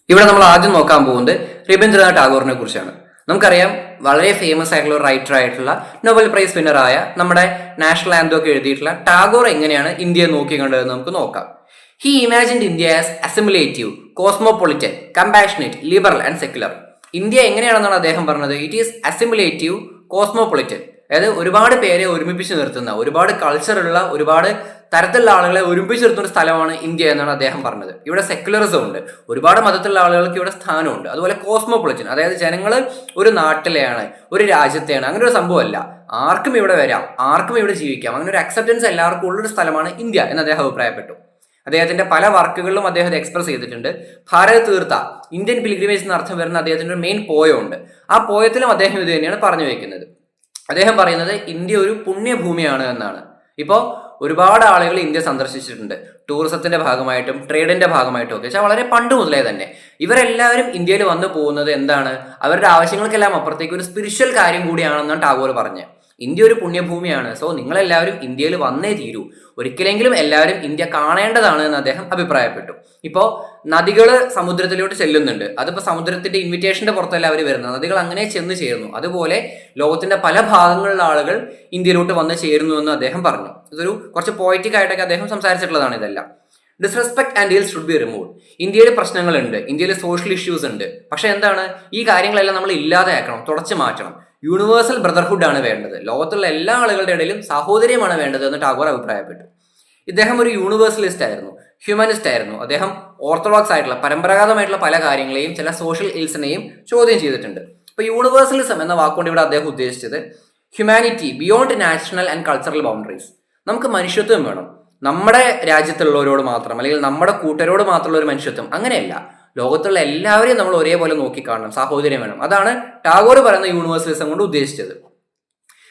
ഇവിടെ നമ്മൾ ആദ്യം നോക്കാൻ പോകുന്നത് രവീന്ദ്രനാഥ് ടാഗോറിനെ കുറിച്ചാണ്. നമുക്കറിയാം, വളരെ ഫേമസ് ആയിട്ടുള്ള ഒരു റൈറ്റർ ആയിട്ടുള്ള നോബൽ പ്രൈസ് വിന്നറായ, നമ്മുടെ നാഷണൽ ആന്തം ഒക്കെ എഴുതിയിട്ടുള്ള ടാഗോർ എങ്ങനെയാണ് ഇന്ത്യയെ നോക്കിക്കണ്ടതെന്ന് നമുക്ക് നോക്കാം. He imagined India as assimilative, cosmopolitan, compassionate, liberal and secular. India എങ്ങനെയാണെന്നാണ് അദ്ദേഹം പറഞ്ഞത്? It is assimilative, cosmopolitan. അതായത് ഒരുപാട് പേരെ ഒരുമിപ്പിച്ച് നിർത്തുന്ന, ഒരുപാട് കൾച്ചറുള്ള, ഒരുപാട് തരത്തിലുള്ള ആളുകളെ ഒരുമിച്ച് നിർത്തുന്ന ഒരു സ്ഥലമാണ് ഇന്ത്യ എന്നാണ് അദ്ദേഹം പറഞ്ഞത്. ഇവിടെ സെക്യുലറിസം ഉണ്ട്, ഒരുപാട് മതത്തിലുള്ള ആളുകൾക്ക് ഇവിടെ സ്ഥാനമുണ്ട്. അതുപോലെ കോസ്മോപൊളിറ്റൻ, അതായത് ജനങ്ങൾ ഒരു നാട്ടിലെയാണ്, ഒരു രാജ്യത്തെയാണ്, അങ്ങനെ ഒരു സംഭവമല്ല. ആർക്കും ഇവിടെ വരാം, ആർക്കും ഇവിടെ ജീവിക്കാം, അങ്ങനെ ഒരു അക്സെപ്റ്റൻസ് എല്ലാവർക്കും ഉള്ളൊരു സ്ഥലമാണ് ഇന്ത്യ എന്ന് അദ്ദേഹം അഭിപ്രായപ്പെട്ടു. അദ്ദേഹത്തിന്റെ പല വർക്കുകളിലും അദ്ദേഹം ഇത് എക്സ്പ്രസ് ചെയ്തിട്ടുണ്ട്. ഭാരത് തീർത്ഥ, ഇന്ത്യൻ പിൽഗ്രിമേജ് എന്ന അർത്ഥം വരുന്ന അദ്ദേഹത്തിന്റെ ഒരു മെയിൻ പോയമുണ്ട്. ആ പോയത്തിലും അദ്ദേഹം ഇത് തന്നെയാണ് പറഞ്ഞു വയ്ക്കുന്നത്. അദ്ദേഹം പറയുന്നത് ഇന്ത്യ ഒരു പുണ്യഭൂമിയാണ് എന്നാണ്. ഇപ്പോൾ ഒരുപാട് ആളുകൾ ഇന്ത്യ സന്ദർശിച്ചിട്ടുണ്ട്, ടൂറിസത്തിന്റെ ഭാഗമായിട്ടും ട്രേഡിന്റെ ഭാഗമായിട്ടും ഒക്കെ. വെച്ചാൽ വളരെ പണ്ട് മുതലേ തന്നെ ഇവരെല്ലാവരും ഇന്ത്യയിൽ വന്നു പോകുന്നത് എന്താണ്, അവരുടെ ആവശ്യങ്ങൾക്കെല്ലാം അപ്പുറത്തേക്ക് ഒരു സ്പിരിച്വൽ കാര്യം കൂടിയാണെന്നാണ് ടാഗോർ പറഞ്ഞത്. ഇന്ത്യ ഒരു പുണ്യഭൂമിയാണ്, സോ നിങ്ങളെല്ലാവരും ഇന്ത്യയിൽ വന്നേ തീരൂ, ഒരിക്കലെങ്കിലും എല്ലാവരും ഇന്ത്യ കാണേണ്ടതാണ് എന്ന് അദ്ദേഹം അഭിപ്രായപ്പെട്ടു. ഇപ്പോൾ നദികൾ സമുദ്രത്തിലോട്ട് ചെല്ലുന്നുണ്ട്, അതിപ്പോൾ സമുദ്രത്തിന്റെ ഇൻവിറ്റേഷന്റെ പുറത്തല്ല അവർ വരുന്നത്, നദികൾ അങ്ങനെ ചെന്ന് ചേരുന്നു. അതുപോലെ ലോകത്തിന്റെ പല ഭാഗങ്ങളിലുള്ള ആളുകൾ ഇന്ത്യയിലോട്ട് വന്ന് ചേരുന്നു എന്ന് അദ്ദേഹം പറഞ്ഞു. ഇതൊരു കുറച്ച് പോയറ്റിക് ആയിട്ടൊക്കെ അദ്ദേഹം സംസാരിച്ചിട്ടുള്ളതാണ് ഇതെല്ലാം. Disrespect and eel should be remove. ഇന്ത്യയിൽ പ്രശ്നങ്ങളുണ്ട്, ഇന്ത്യയിൽ സോഷ്യൽ ഇഷ്യൂസ് ഉണ്ട്. പക്ഷെ എന്താണ്, ഈ കാര്യങ്ങളെല്ലാം നമ്മൾ ഇല്ലാതെയാക്കണം, തുടച്ചു മാറ്റണം. യൂണിവേഴ്സൽ ബ്രദർഹുഡ് ആണ് വേണ്ടത്, ലോകത്തുള്ള എല്ലാ ആളുകളുടെ ഇടയിലും സാഹോദര്യമാണ് വേണ്ടത് എന്ന് ടാഗോർ അഭിപ്രായപ്പെട്ടു. ഇദ്ദേഹം ഒരു യൂണിവേഴ്സലിസ്റ്റ് ആയിരുന്നു, ഹ്യൂമനിസ്റ്റ് ആയിരുന്നു. അദ്ദേഹം ഓർത്തഡോക്സ് ആയിട്ടുള്ള പരമ്പരാഗതമായിട്ടുള്ള പല കാര്യങ്ങളെയും ചില സോഷ്യൽ ഇൽസിനെയും ചോദ്യം ചെയ്തിട്ടുണ്ട്. ഇപ്പോൾ യൂണിവേഴ്സലിസം എന്ന വാക്കുകൊണ്ട് ഇവിടെ അദ്ദേഹം ഉദ്ദേശിച്ചത് humanity beyond national and cultural boundaries. നമുക്ക് മനുഷ്യത്വം വേണം, നമ്മുടെ രാജ്യത്തുള്ളവരോട് മാത്രം അല്ലെങ്കിൽ നമ്മുടെ കൂട്ടരോട് മാത്രമുള്ള ഒരു മനുഷ്യത്വം, അങ്ങനെയല്ല. ലോകത്തുള്ള എല്ലാവരെയും നമ്മൾ ഒരേപോലെ നോക്കിക്കാണണം, സാഹോദര്യം വേണം. അതാണ് ടാഗോർ പറയുന്ന യൂണിവേഴ്സലിസം കൊണ്ട് ഉദ്ദേശിച്ചത്.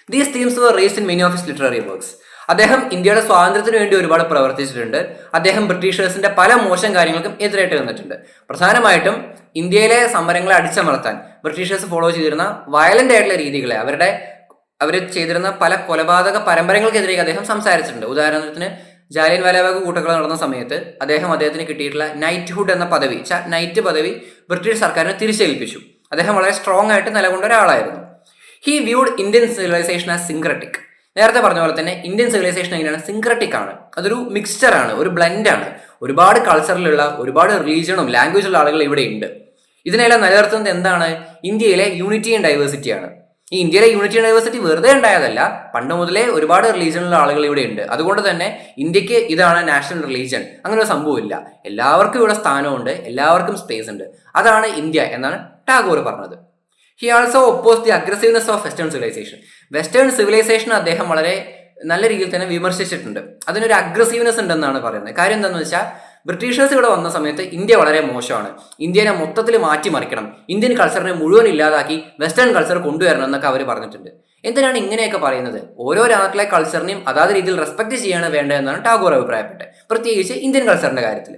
These themes were raised in many of his literary works. അദ്ദേഹം ഇന്ത്യയുടെ സ്വാതന്ത്ര്യത്തിന് വേണ്ടി ഒരുപാട് പ്രവർത്തിച്ചിട്ടുണ്ട്. അദ്ദേഹം ബ്രിട്ടീഷേഴ്സിന്റെ പല മോശം കാര്യങ്ങൾക്കും എതിരായിട്ട് നിന്നിട്ടുണ്ട്. പ്രധാനമായിട്ടും ഇന്ത്യയിലെ സമരങ്ങളെ അടിച്ചമർത്താൻ ബ്രിട്ടീഷേഴ്സ് ഫോളോ ചെയ്തിരുന്ന വയലന്റ് ആയിട്ടുള്ള രീതികളെ, അവർ ചെയ്തിരുന്ന പല കൊലപാതക പരമ്പരകൾക്കെതിരെ അദ്ദേഹം സംസാരിച്ചിട്ടുണ്ട്. ഉദാഹരണത്തിന് ജാലിയൻ വാലാബാഗ് കൂട്ടക്കൊല നടന്ന സമയത്ത് അദ്ദേഹത്തിന് കിട്ടിയിട്ടുള്ള നൈറ്റ്ഹുഡ് എന്ന പദവി, നൈറ്റ് പദവി ബ്രിട്ടീഷ് സർക്കാരിനെ തിരിച്ചേൽപ്പിച്ചു. അദ്ദേഹം വളരെ സ്ട്രോങ് ആയിട്ട് നിലകൊണ്ട ഒരാളായിരുന്നു. He viewed Indian civilization as syncretic. നേരത്തെ പറഞ്ഞ പോലെ തന്നെ ഇന്ത്യൻ സിവിലൈസേഷൻ എങ്ങനെയാണ്, സിൻക്രറ്റിക് ആണ്. അതൊരു മിക്സ്ചർ ആണ്, ഒരു ബ്ലെൻഡ് ആണ്. ഒരുപാട് കൾച്ചറിലുള്ള, ഒരുപാട് റിലീജിയണും ലാംഗ്വേജുള്ള ആളുകൾ ഇവിടെ ഉണ്ട്. ഇതിനെല്ലാം നിലനിർത്തുന്നത് എന്താണ്, ഇന്ത്യയിലെ യൂണിറ്റി ആൻഡ് ഡൈവേഴ്സിറ്റിയാണ്. ഈ ഇന്ത്യയിലെ യൂണിറ്റി ആൻഡ് ഡൈവേഴ്സിറ്റി വെറുതെ ഉണ്ടായതല്ല, പണ്ട് മുതലേ ഒരുപാട് റിലീജിയനുള്ള ആളുകൾ ഇവിടെ ഉണ്ട്. അതുകൊണ്ട് തന്നെ ഇന്ത്യക്ക് ഇതാണ് നാഷണൽ റിലീജിയൻ, അങ്ങനെ ഒരു സംഭവമില്ല. എല്ലാവർക്കും ഇവിടെ സ്ഥാനമുണ്ട്, എല്ലാവർക്കും സ്പേസ് ഉണ്ട്. അതാണ് ഇന്ത്യ എന്നാണ് ടാഗോർ പറഞ്ഞത്. He also oppose the aggressiveness of western civilization. Western civilization അദ്ദേഹം വളരെ നല്ല രീതിയിൽ തന്നെ വിമർശിച്ചിട്ടുണ്ട്. അതിനൊരു അഗ്രസീവ്നെസ് ഉണ്ടെന്നാണ് പറയുന്നത്. കാര്യം എന്താണെന്ന് വെച്ചാൽ, ബ്രിട്ടീഷേഴ്സ് ഇവിടെ വന്ന സമയത്ത് ഇന്ത്യ വളരെ മോശമാണ്, ഇന്ത്യനെ മൊത്തത്തിൽ മാറ്റിമറിക്കണം, ഇന്ത്യൻ കൾച്ചറിനെ മുഴുവൻ ഇല്ലാതാക്കി വെസ്റ്റേൺ കൾച്ചർ കൊണ്ടുവരണം എന്നൊക്കെ അവർ പറഞ്ഞിട്ടുണ്ട്. എന്തിനാണ് ഇങ്ങനെയൊക്കെ പറയുന്നത്? ഓരോ നാട്ടിലെ കൾച്ചറിനെയും അതാത് രീതിയിൽ റെസ്പെക്ട് ചെയ്യാണ് വേണ്ടതെന്നാണ് ടാഗോർ അഭിപ്രായപ്പെട്ടത്, പ്രത്യേകിച്ച് ഇന്ത്യൻ കൾച്ചറിന്റെ കാര്യത്തിൽ.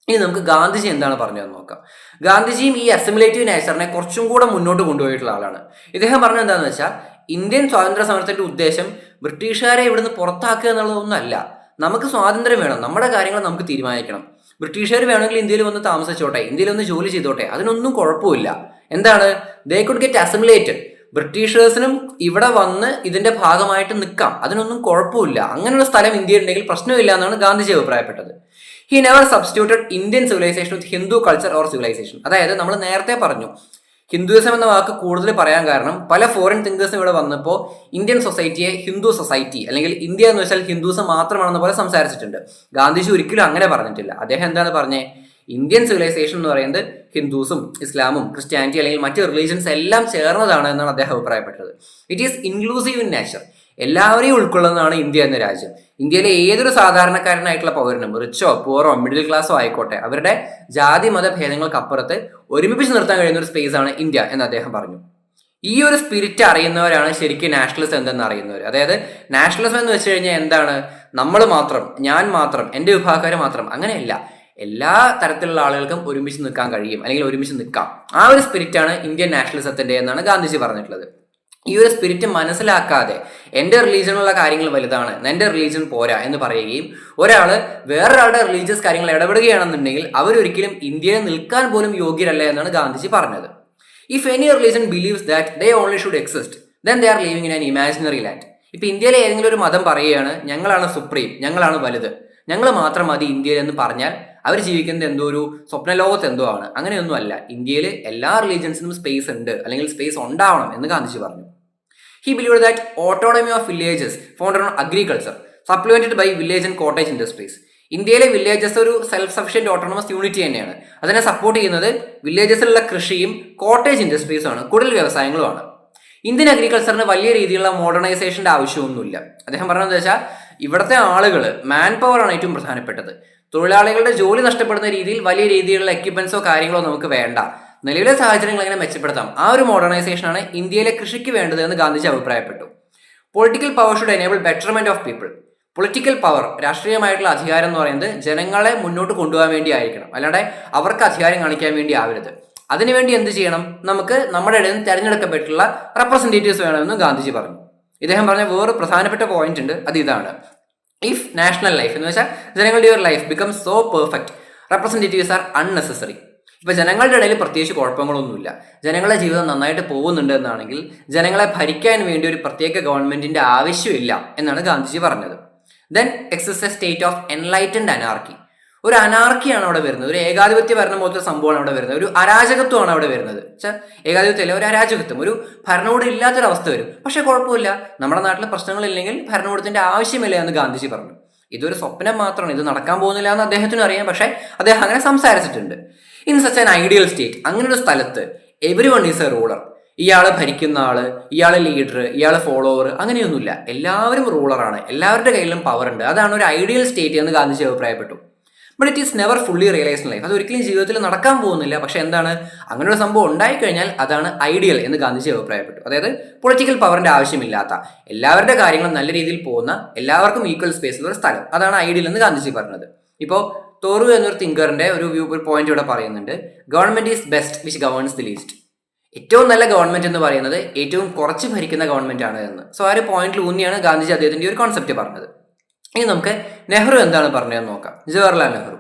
ഇനി നമുക്ക് ഗാന്ധിജി എന്താണ് പറഞ്ഞതെന്ന് നോക്കാം. ഗാന്ധിജിയും ഈ അസിമിലേറ്റീവ് നേച്ചറിനെ കുറച്ചും കൂടെ മുന്നോട്ട് കൊണ്ടുപോയിട്ടുള്ള ആളാണ്. ഇദ്ദേഹം പറഞ്ഞത് എന്താണെന്ന് വെച്ചാൽ, ഇന്ത്യൻ സ്വാതന്ത്ര്യ സമരത്തിന്റെ ഉദ്ദേശം ബ്രിട്ടീഷുകാരെ ഇവിടുന്ന് പുറത്താക്കുക എന്നുള്ളതൊന്നുമല്ല. നമുക്ക് സ്വാതന്ത്ര്യം വേണം, നമ്മുടെ കാര്യങ്ങൾ നമുക്ക് തീരുമാനിക്കണം. ബ്രിട്ടീഷുകാർ വേണമെങ്കിൽ ഇന്ത്യയിൽ വന്ന് താമസിച്ചോട്ടെ, ഇന്ത്യയിൽ വന്ന് ജോലി ചെയ്തോട്ടെ, അതിനൊന്നും കുഴപ്പമില്ല. എന്താണ്, ദേ കുഡ് ഗെറ്റ് അസിമിലേറ്റഡ്. ബ്രിട്ടീഷേഴ്സിനും ഇവിടെ വന്ന് ഇതിന്റെ ഭാഗമായിട്ട് നിൽക്കാം, അതിനൊന്നും കുഴപ്പമില്ല. അങ്ങനെയുള്ള സ്ഥലം ഇന്ത്യയിൽ ഉണ്ടെങ്കിൽ പ്രശ്നമില്ല എന്നാണ് ഗാന്ധിജി അഭിപ്രായപ്പെട്ടത്. He never substituted Indian civilization with Hindu culture or civilization. അതായത് നമ്മൾ നേരത്തെ പറഞ്ഞു, ഹിന്ദുയിസം എന്ന വാക്ക് കൂടുതൽ പറയാൻ കാരണം പല ഫോറിൻ തിങ്കേഴ്സും ഇവിടെ വന്നപ്പോൾ ഇന്ത്യൻ സൊസൈറ്റിയെ ഹിന്ദു സൊസൈറ്റി അല്ലെങ്കിൽ ഇന്ത്യ എന്ന് വെച്ചാൽ ഹിന്ദുസം മാത്രമാണെന്ന പോലെ സംസാരിച്ചിട്ടുണ്ട്. ഗാന്ധിജി ഒരിക്കലും അങ്ങനെ പറഞ്ഞിട്ടില്ല. അദ്ദേഹം എന്താണ് പറഞ്ഞത്, ഇന്ത്യൻ സിവിലൈസേഷൻ എന്ന് പറയുന്നത് ഹിന്ദുസും ഇസ്ലാമും ക്രിസ്ത്യാനിറ്റി അല്ലെങ്കിൽ മറ്റ് റിലീജിയൻസ് എല്ലാം ചേർന്നതാണ് എന്നാണ് അദ്ദേഹം അഭിപ്രായപ്പെട്ടത്. It is inclusive in nature. എല്ലാവരെയും ഉൾക്കൊള്ളുന്നതാണ് ഇന്ത്യ എന്ന രാജ്യം. ഇന്ത്യയിലെ ഏതൊരു സാധാരണക്കാരനായിട്ടുള്ള പൗരനും, റിച്ചോ പുവറോ മിഡിൽ ക്ലാസ്സോ ആയിക്കോട്ടെ, അവരുടെ ജാതി മത ഭേദങ്ങൾക്കപ്പുറത്ത് ഒരുമിപ്പിച്ച് നിർത്താൻ കഴിയുന്ന ഒരു സ്പേസ് ആണ് ഇന്ത്യ എന്ന് അദ്ദേഹം പറഞ്ഞു. ഈ ഒരു സ്പിരിറ്റ് അറിയുന്നവരാണ് ശരിക്കും നാഷണലിസം എന്തെന്ന് അറിയുന്നവർ. അതായത് നാഷണലിസം എന്ന് വെച്ച് കഴിഞ്ഞാൽ എന്താണ്, നമ്മൾ മാത്രം, ഞാൻ മാത്രം, എൻ്റെ വിഭാഗക്കാർ മാത്രം, അങ്ങനെയല്ല. എല്ലാ തരത്തിലുള്ള ആളുകൾക്കും ഒരുമിച്ച് നിൽക്കാൻ കഴിയും, അല്ലെങ്കിൽ ഒരുമിച്ച് നിൽക്കാം. ആ ഒരു സ്പിരിറ്റാണ് ഇന്ത്യൻ നാഷണലിസത്തിന്റെ എന്നാണ് ഗാന്ധിജി പറഞ്ഞിട്ടുള്ളത്. ഈ ഒരു സ്പിരിറ്റ് മനസ്സിലാക്കാതെ എൻ്റെ റിലീജിയനുള്ള കാര്യങ്ങൾ വലുതാണ്, എൻ്റെ റിലീജിയൻ പോരാ എന്ന് പറയുകയും ഒരാൾ വേറൊരാളുടെ റിലീജിയസ് കാര്യങ്ങൾ ഇടപെടുകയാണെന്നുണ്ടെങ്കിൽ അവരൊരിക്കലും ഇന്ത്യയിൽ നിൽക്കാൻ പോലും യോഗ്യരല്ല എന്നാണ് ഗാന്ധിജി പറഞ്ഞത്. If any religion believes that they only should exist then they are living in an imaginary land. ഇപ്പം ഇന്ത്യയിലെ ഏതെങ്കിലും ഒരു മതം പറയുകയാണ് ഞങ്ങളാണ് സുപ്രീം, ഞങ്ങളാണ് വലുത്, ഞങ്ങൾ മാത്രം മതി ഇന്ത്യയിൽ എന്ന് പറഞ്ഞാൽ അവർ ജീവിക്കുന്നത് എന്തോ ഒരു സ്വപ്നലോകത്ത് എന്തോ ആണ്. അങ്ങനെയൊന്നുമല്ല. ഇന്ത്യയിൽ എല്ലാ റിലീജിയൻസിനും സ്പേസ് ഉണ്ട്, അല്ലെങ്കിൽ സ്പേസ് ഉണ്ടാവണം എന്ന് ഗാന്ധിജി പറഞ്ഞു. He believed that autonomy of villages founded on agriculture, supplemented by village and cottage industries. ഇന്ത്യയിലെ വില്ലേജസ് ഒരു സെൽഫ് സഫിഷ്യന്റ് ഓട്ടോണമസ് യൂണിറ്റി തന്നെയാണ്. അതിനെ സപ്പോർട്ട് ചെയ്യുന്നത് വില്ലേജസിലുള്ള കൃഷിയും കോട്ടേജ് ഇൻഡസ്ട്രീസും ആണ്, കുടിൽ വ്യവസായങ്ങളുമാണ്. ഇന്ത്യൻ അഗ്രികൾച്ചറിന് വലിയ രീതിയിലുള്ള മോഡേണൈസേഷന്റെ ആവശ്യമൊന്നുമില്ല. അദ്ദേഹം പറഞ്ഞത് വെച്ചാൽ ഇവിടുത്തെ ആളുകൾ, മാൻ പവർ ആണ് ഏറ്റവും പ്രധാനപ്പെട്ടത്. തൊഴിലാളികളുടെ ജോലി നഷ്ടപ്പെടുന്ന രീതിയിൽ വലിയ രീതിയിലുള്ള എക്യുപ്മെന്റ്സോ കാര്യങ്ങളോ നമുക്ക് വേണ്ട. നിലവിലെ സാഹചര്യങ്ങൾ എങ്ങനെ മെച്ചപ്പെടുത്താം, ആ ഒരു മോഡേണൈസേഷൻ ആണ് ഇന്ത്യയിലെ കൃഷിക്ക് വേണ്ടത് എന്ന് ഗാന്ധിജി അഭിപ്രായപ്പെട്ടു. Political power should enable betterment of people. Political power, രാഷ്ട്രീയമായിട്ടുള്ള അധികാരം എന്ന് പറയുന്നത് ജനങ്ങളെ മുന്നോട്ട് കൊണ്ടുപോകാൻ വേണ്ടി ആയിരിക്കണം, അല്ലാതെ അവർക്ക് അധികാരം കാണിക്കാൻ വേണ്ടി ആവരുത്. അതിനുവേണ്ടി എന്ത് ചെയ്യണം, നമുക്ക് നമ്മുടെ ഇടയിൽ നിന്ന് തിരഞ്ഞെടുക്കപ്പെട്ടുള്ള റെപ്രസെന്റേറ്റീവ്സ് വേണമെന്ന് ഗാന്ധിജി പറഞ്ഞു. ഇദ്ദേഹം പറഞ്ഞ വേറെ പ്രധാനപ്പെട്ട പോയിന്റ് ഉണ്ട്, അത് ഇതാണ്: ഇഫ് നാഷണൽ ലൈഫ് എന്ന് വെച്ചാൽ ജനങ്ങളുടെ ഒരു life become so perfect, representatives are unnecessary. ഇപ്പൊ ജനങ്ങളുടെ ഇടയിൽ പ്രത്യേകിച്ച് കുഴപ്പങ്ങളൊന്നുമില്ല, ജനങ്ങളുടെ ജീവിതം നന്നായിട്ട് പോകുന്നുണ്ട് എന്നാണെങ്കിൽ ജനങ്ങളെ ഭരിക്കാൻ വേണ്ടി ഒരു പ്രത്യേക ഗവൺമെന്റിന്റെ ആവശ്യമില്ല എന്നാണ് ഗാന്ധിജി പറഞ്ഞത്. Then exist A state of enlightened anarchy. ഒരു അനാർക്കിയാണ് അവിടെ വരുന്നത്, ഒരു ഏകാധിപത്യ ഭരണം പോലത്തെ സംഭവമാണ് അവിടെ വരുന്നത്, ഒരു അരാജകത്വമാണ് അവിടെ വരുന്നത്. ഏകാധിപത്യമല്ല, ഒരു അരാജകത്വം, ഒരു ഭരണകൂടം ഇല്ലാത്തൊരവസ്ഥ വരും. പക്ഷെ കുഴപ്പമില്ല, നമ്മുടെ നാട്ടിൽ പ്രശ്നങ്ങളില്ലെങ്കിൽ ഭരണകൂടത്തിന്റെ ആവശ്യമില്ല എന്ന് ഗാന്ധിജി പറഞ്ഞു. ഇതൊരു സ്വപ്നം മാത്രമാണ്, ഇത് നടക്കാൻ പോകുന്നില്ല എന്ന് അദ്ദേഹത്തിനും അറിയാം, പക്ഷെ അദ്ദേഹം അങ്ങനെ സംസാരിച്ചിട്ടുണ്ട്. In such an ideal state, അങ്ങനെ ഒരു സ്ഥലത്ത് every one is A ruler. ഇയാള് ഭരിക്കുന്ന ആള്, ഇയാള് ലീഡർ, ഇയാള് ഫോളോവർ, അങ്ങനെയൊന്നുമില്ല. എല്ലാവരും റൂളറാണ്, എല്ലാവരുടെ കയ്യിലും പവർ ഉണ്ട്. അതാണ് ഒരു ഐഡിയൽ സ്റ്റേറ്റ് എന്ന് ഗാന്ധിജി അഭിപ്രായപ്പെട്ടു. But it is never fully realised life. അത് ഒരിക്കലും ജീവിതത്തിൽ നടക്കാൻ പോകുന്നില്ല. പക്ഷെ എന്താണ്, അങ്ങനെ ഒരു സംഭവം ഉണ്ടായിക്കഴിഞ്ഞാൽ അതാണ് ഐഡിയൽ എന്ന് ഗാന്ധിജി അഭിപ്രായപ്പെട്ടു. അതായത് പൊളിറ്റിക്കൽ പവറിന്റെ ആവശ്യമില്ലാത്ത, എല്ലാവരുടെ കാര്യങ്ങളും നല്ല രീതിയിൽ പോകുന്ന, എല്ലാവർക്കും ഈക്വൽ സ്പേസിലുള്ള ഒരു സ്ഥലം, അതാണ് ഐഡിയൽ എന്ന് ഗാന്ധിജി പറഞ്ഞത്. ഇപ്പോൾ തോറു എന്നൊരു തിങ്കറിന്റെ ഒരു പോയിന്റ് ഇവിടെ പറയുന്നുണ്ട്: government is best which governs the least. ഏറ്റവും നല്ല ഗവൺമെന്റ് എന്ന് പറയുന്നത് ഏറ്റവും കുറച്ച് ഭരിക്കുന്ന ഗവൺമെന്റ് ആണ് എന്ന്. സോ ആ ഒരു പോയിന്റിൽ ഊന്നിയാണ് ഗാന്ധിജി അദ്ദേഹത്തിന്റെ ഒരു കോൺസെപ്റ്റ് പറഞ്ഞത്. ഇനി നമുക്ക് നെഹ്റു എന്താണ് പറഞ്ഞതെന്ന് നോക്കാം. ജവഹർലാൽ നെഹ്റു: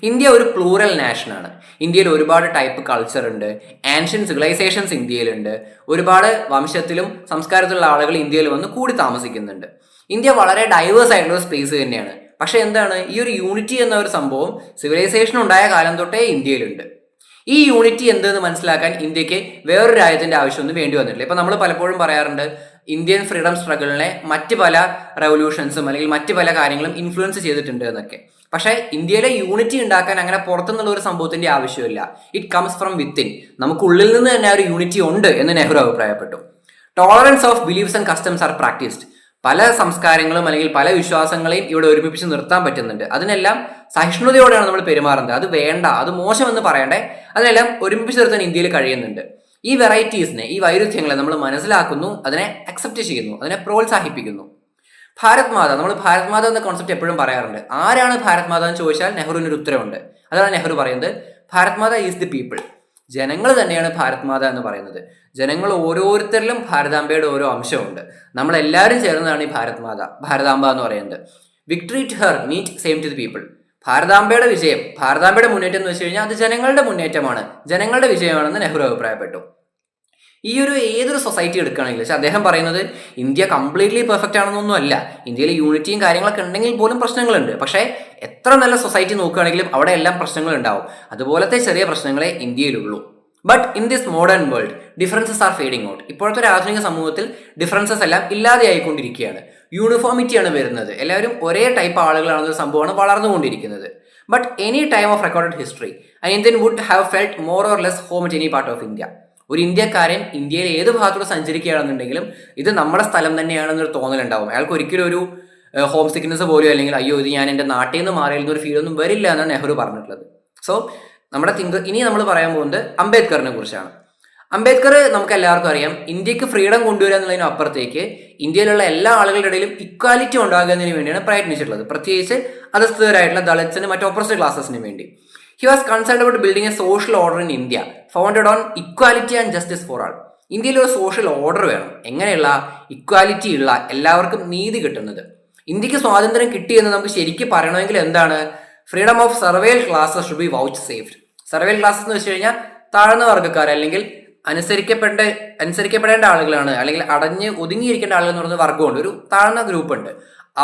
ഇന്ത്യ ഒരു പ്ലൂറൽ നാഷനാണ്. ഇന്ത്യയിൽ ഒരുപാട് ടൈപ്പ് കൾച്ചർ ഉണ്ട്, ആൻഷ്യൻ സിവിലൈസേഷൻസ് ഇന്ത്യയിലുണ്ട്, ഒരുപാട് വംശത്തിലും സംസ്കാരത്തിലുള്ള ആളുകൾ ഇന്ത്യയിൽ വന്ന് കൂടി താമസിക്കുന്നുണ്ട്. ഇന്ത്യ വളരെ ഡൈവേഴ്സ് ആയിട്ടുള്ള ഒരു സ്പേസ് തന്നെയാണ്. പക്ഷെ എന്താണ്, ഈ ഒരു യൂണിറ്റി എന്ന ഒരു സംഭവം സിവിലൈസേഷൻ ഉണ്ടായ കാലം തൊട്ടേ ഇന്ത്യയിലുണ്ട്. ഈ യൂണിറ്റി എന്തെന്ന് മനസ്സിലാക്കാൻ ഇന്ത്യക്ക് വേറൊരു രാജ്യത്തിന്റെ ആവശ്യമൊന്നും വേണ്ടി വന്നിട്ടില്ല. ഇപ്പൊ നമ്മൾ പലപ്പോഴും പറയാറുണ്ട് ഇന്ത്യൻ ഫ്രീഡം സ്ട്രഗിളിനെ മറ്റ് പല റെവല്യൂഷൻസും അല്ലെങ്കിൽ മറ്റ് പല കാര്യങ്ങളും ഇൻഫ്ലുവൻസ് ചെയ്തിട്ടുണ്ട് എന്നൊക്കെ. പക്ഷേ ഇന്ത്യയിലെ യൂണിറ്റി ഉണ്ടാക്കാൻ അങ്ങനെ പുറത്തുനിന്നുള്ള ഒരു സംഭവത്തിന്റെ ആവശ്യമില്ല. It comes from within. നമുക്കുള്ളിൽ നിന്ന് തന്നെ ഒരു യൂണിറ്റി ഉണ്ട് എന്ന് നെഹ്റു അഭിപ്രായപ്പെട്ടു. Tolerance of beliefs and customs are practised. പല സംസ്കാരങ്ങളും അല്ലെങ്കിൽ പല വിശ്വാസങ്ങളെയും ഇവിടെ ഒരുമിപ്പിച്ച് നിർത്താൻ പറ്റുന്നുണ്ട്. അതിനെല്ലാം സഹിഷ്ണുതയോടെയാണ് നമ്മൾ പെരുമാറുന്നത്. അത് വേണ്ട, അത് മോശമെന്ന് പറയണ്ടേ, അതിനെല്ലാം ഒരുമിപ്പിച്ച് നിർത്താൻ ഇന്ത്യയിൽ കഴിയുന്നുണ്ട്. ഈ വെറൈറ്റീസിനെ, ഈ വൈരുദ്ധ്യങ്ങളെ നമ്മൾ മനസ്സിലാക്കുന്നു, അതിനെ അക്സെപ്റ്റ് ചെയ്യുന്നു, അതിനെ പ്രോത്സാഹിപ്പിക്കുന്നു. ഭാരത് മാത, നമ്മൾ ഭാരത് മാത എന്ന കോൺസെപ്റ്റ് എപ്പോഴും പറയാറുണ്ട്. ആരാണ് ഭാരത് മാത എന്ന് ചോദിച്ചാൽ നെഹ്റുവിനൊരു ഉത്തരവുണ്ട്. അതാണ് നെഹ്റു പറയുന്നത്: ഭാരത് മാത ഈസ് ദി പീപ്പിൾ. ജനങ്ങൾ തന്നെയാണ് ഭാരത് മാത എന്ന് പറയുന്നത്. ജനങ്ങൾ ഓരോരുത്തരിലും ഭാരതാംബയുടെ ഓരോ അംശമുണ്ട്. നമ്മളെല്ലാവരും ചേർന്നതാണ് ഈ ഭാരത് മാത, ഭാരതാംബ എന്ന് പറയുന്നത്. Victory to her meet same to the people. ഭാരതാംബയുടെ വിജയം, ഭാരതാംബയുടെ മുന്നേറ്റം എന്ന് വെച്ച് കഴിഞ്ഞാൽ അത് ജനങ്ങളുടെ മുന്നേറ്റമാണ്, ജനങ്ങളുടെ വിജയമാണെന്ന് നെഹ്റു അഭിപ്രായപ്പെട്ടു. ഈ ഒരു ഏതൊരു സൊസൈറ്റി എടുക്കുകയാണെങ്കിൽ പക്ഷെ അദ്ദേഹം പറയുന്നത് ഇന്ത്യ കംപ്ലീറ്റ്ലി പെർഫെക്റ്റ് ആണെന്നൊന്നും അല്ല. ഇന്ത്യയിൽ യൂണിറ്റിയും കാര്യങ്ങളൊക്കെ ഉണ്ടെങ്കിൽ പോലും പ്രശ്നങ്ങളുണ്ട്. പക്ഷേ എത്ര നല്ല സൊസൈറ്റി നോക്കുകയാണെങ്കിലും അവിടെ എല്ലാം പ്രശ്നങ്ങൾ ഉണ്ടാവും. അതുപോലത്തെ ചെറിയ പ്രശ്നങ്ങളെ ഇന്ത്യയിലുള്ളൂ. But in this modern world differences are fading out. ഇപ്പോഴത്തെ ഒരു ആധുനിക സമൂഹത്തിൽ ഡിഫറൻസസ് എല്ലാം ഇല്ലാതെയായിക്കൊണ്ടിരിക്കുകയാണ്. യൂണിഫോമിറ്റിയാണ് വരുന്നത്. എല്ലാവരും ഒരേ ടൈപ്പ് ആളുകളാണെന്നൊരു സംഭവമാണ് വളർന്നുകൊണ്ടിരിക്കുന്നത്. But any time of recorded history an Indian would have felt more or less home at any part of India. ഒരു ഇന്ത്യക്കാരൻ ഇന്ത്യയിലെ ഏത് ഭാഗത്തൂടെ സഞ്ചരിക്കുകയാണെന്നുണ്ടെങ്കിലും ഇത് നമ്മുടെ സ്ഥലം തന്നെയാണെന്നൊരു തോന്നലുണ്ടാവും. അയാൾക്ക് ഒരിക്കലും ഒരു ഹോം സിക്നെസ് പോലും അല്ലെങ്കിൽ അയ്യോ ഇത് ഞാൻ എൻ്റെ നാട്ടിൽ നിന്ന് മാറിയെന്നൊരു ഫീൽ ഒന്നും വരില്ല എന്നാണ് നെഹ്റു പറഞ്ഞിട്ടുള്ളത്. സോ നമ്മുടെ ഇനി നമ്മൾ പറയാൻ പോകുന്നത് അംബേദ്കറിനെ കുറിച്ചാണ്. അംബേദ്കർ നമുക്ക് എല്ലാവർക്കും അറിയാം, ഇന്ത്യക്ക് ഫ്രീഡം കൊണ്ടുവരിക എന്നുള്ളതിനും അപ്പുറത്തേക്ക് ഇന്ത്യയിലുള്ള എല്ലാ ആളുകളുടെ ഇടയിലും ഇക്വാലിറ്റി ഉണ്ടാകുന്നതിന് വേണ്ടിയാണ് പ്രയത്നിച്ചിട്ടുള്ളത്. പ്രത്യേകിച്ച് അധസ്ഥിതരായിട്ടുള്ള ദളിറ്റ്സിന് മറ്റ് ഓപ്പറേറ്റ് ക്ലാസസിന് വേണ്ടി. He was concerned about building a social order in India founded on equality and justice for all. ഇന്ത്യയിൽ ഒരു സോഷ്യൽ ഓർഡർ വേണം. എങ്ങനെയുള്ള ഇക്വാലിറ്റി ഉള്ള, എല്ലാവർക്കും നീതി കിട്ടുന്നത്. ഇന്ത്യക്ക് സ്വാതന്ത്ര്യം കിട്ടിയെന്ന് നമുക്ക് ശരിക്കും പറയണമെങ്കിൽ എന്താണ്, freedom of servile classes should be vouchsafed. Servile classes എന്ന് വെച്ച് കഴിഞ്ഞാൽ താഴ്ന്ന വർഗ്ഗക്കാർ അല്ലെങ്കിൽ അനുസരിക്കപ്പെടേണ്ട ആളുകളാണ്, അല്ലെങ്കിൽ അടഞ്ഞ് ഒതുങ്ങിയിരിക്കേണ്ട ആളുകൾ എന്ന് പറയുന്ന വർഗ്ഗമുണ്ട്, ഒരു താഴ്ന്ന ഗ്രൂപ്പ് ഉണ്ട്.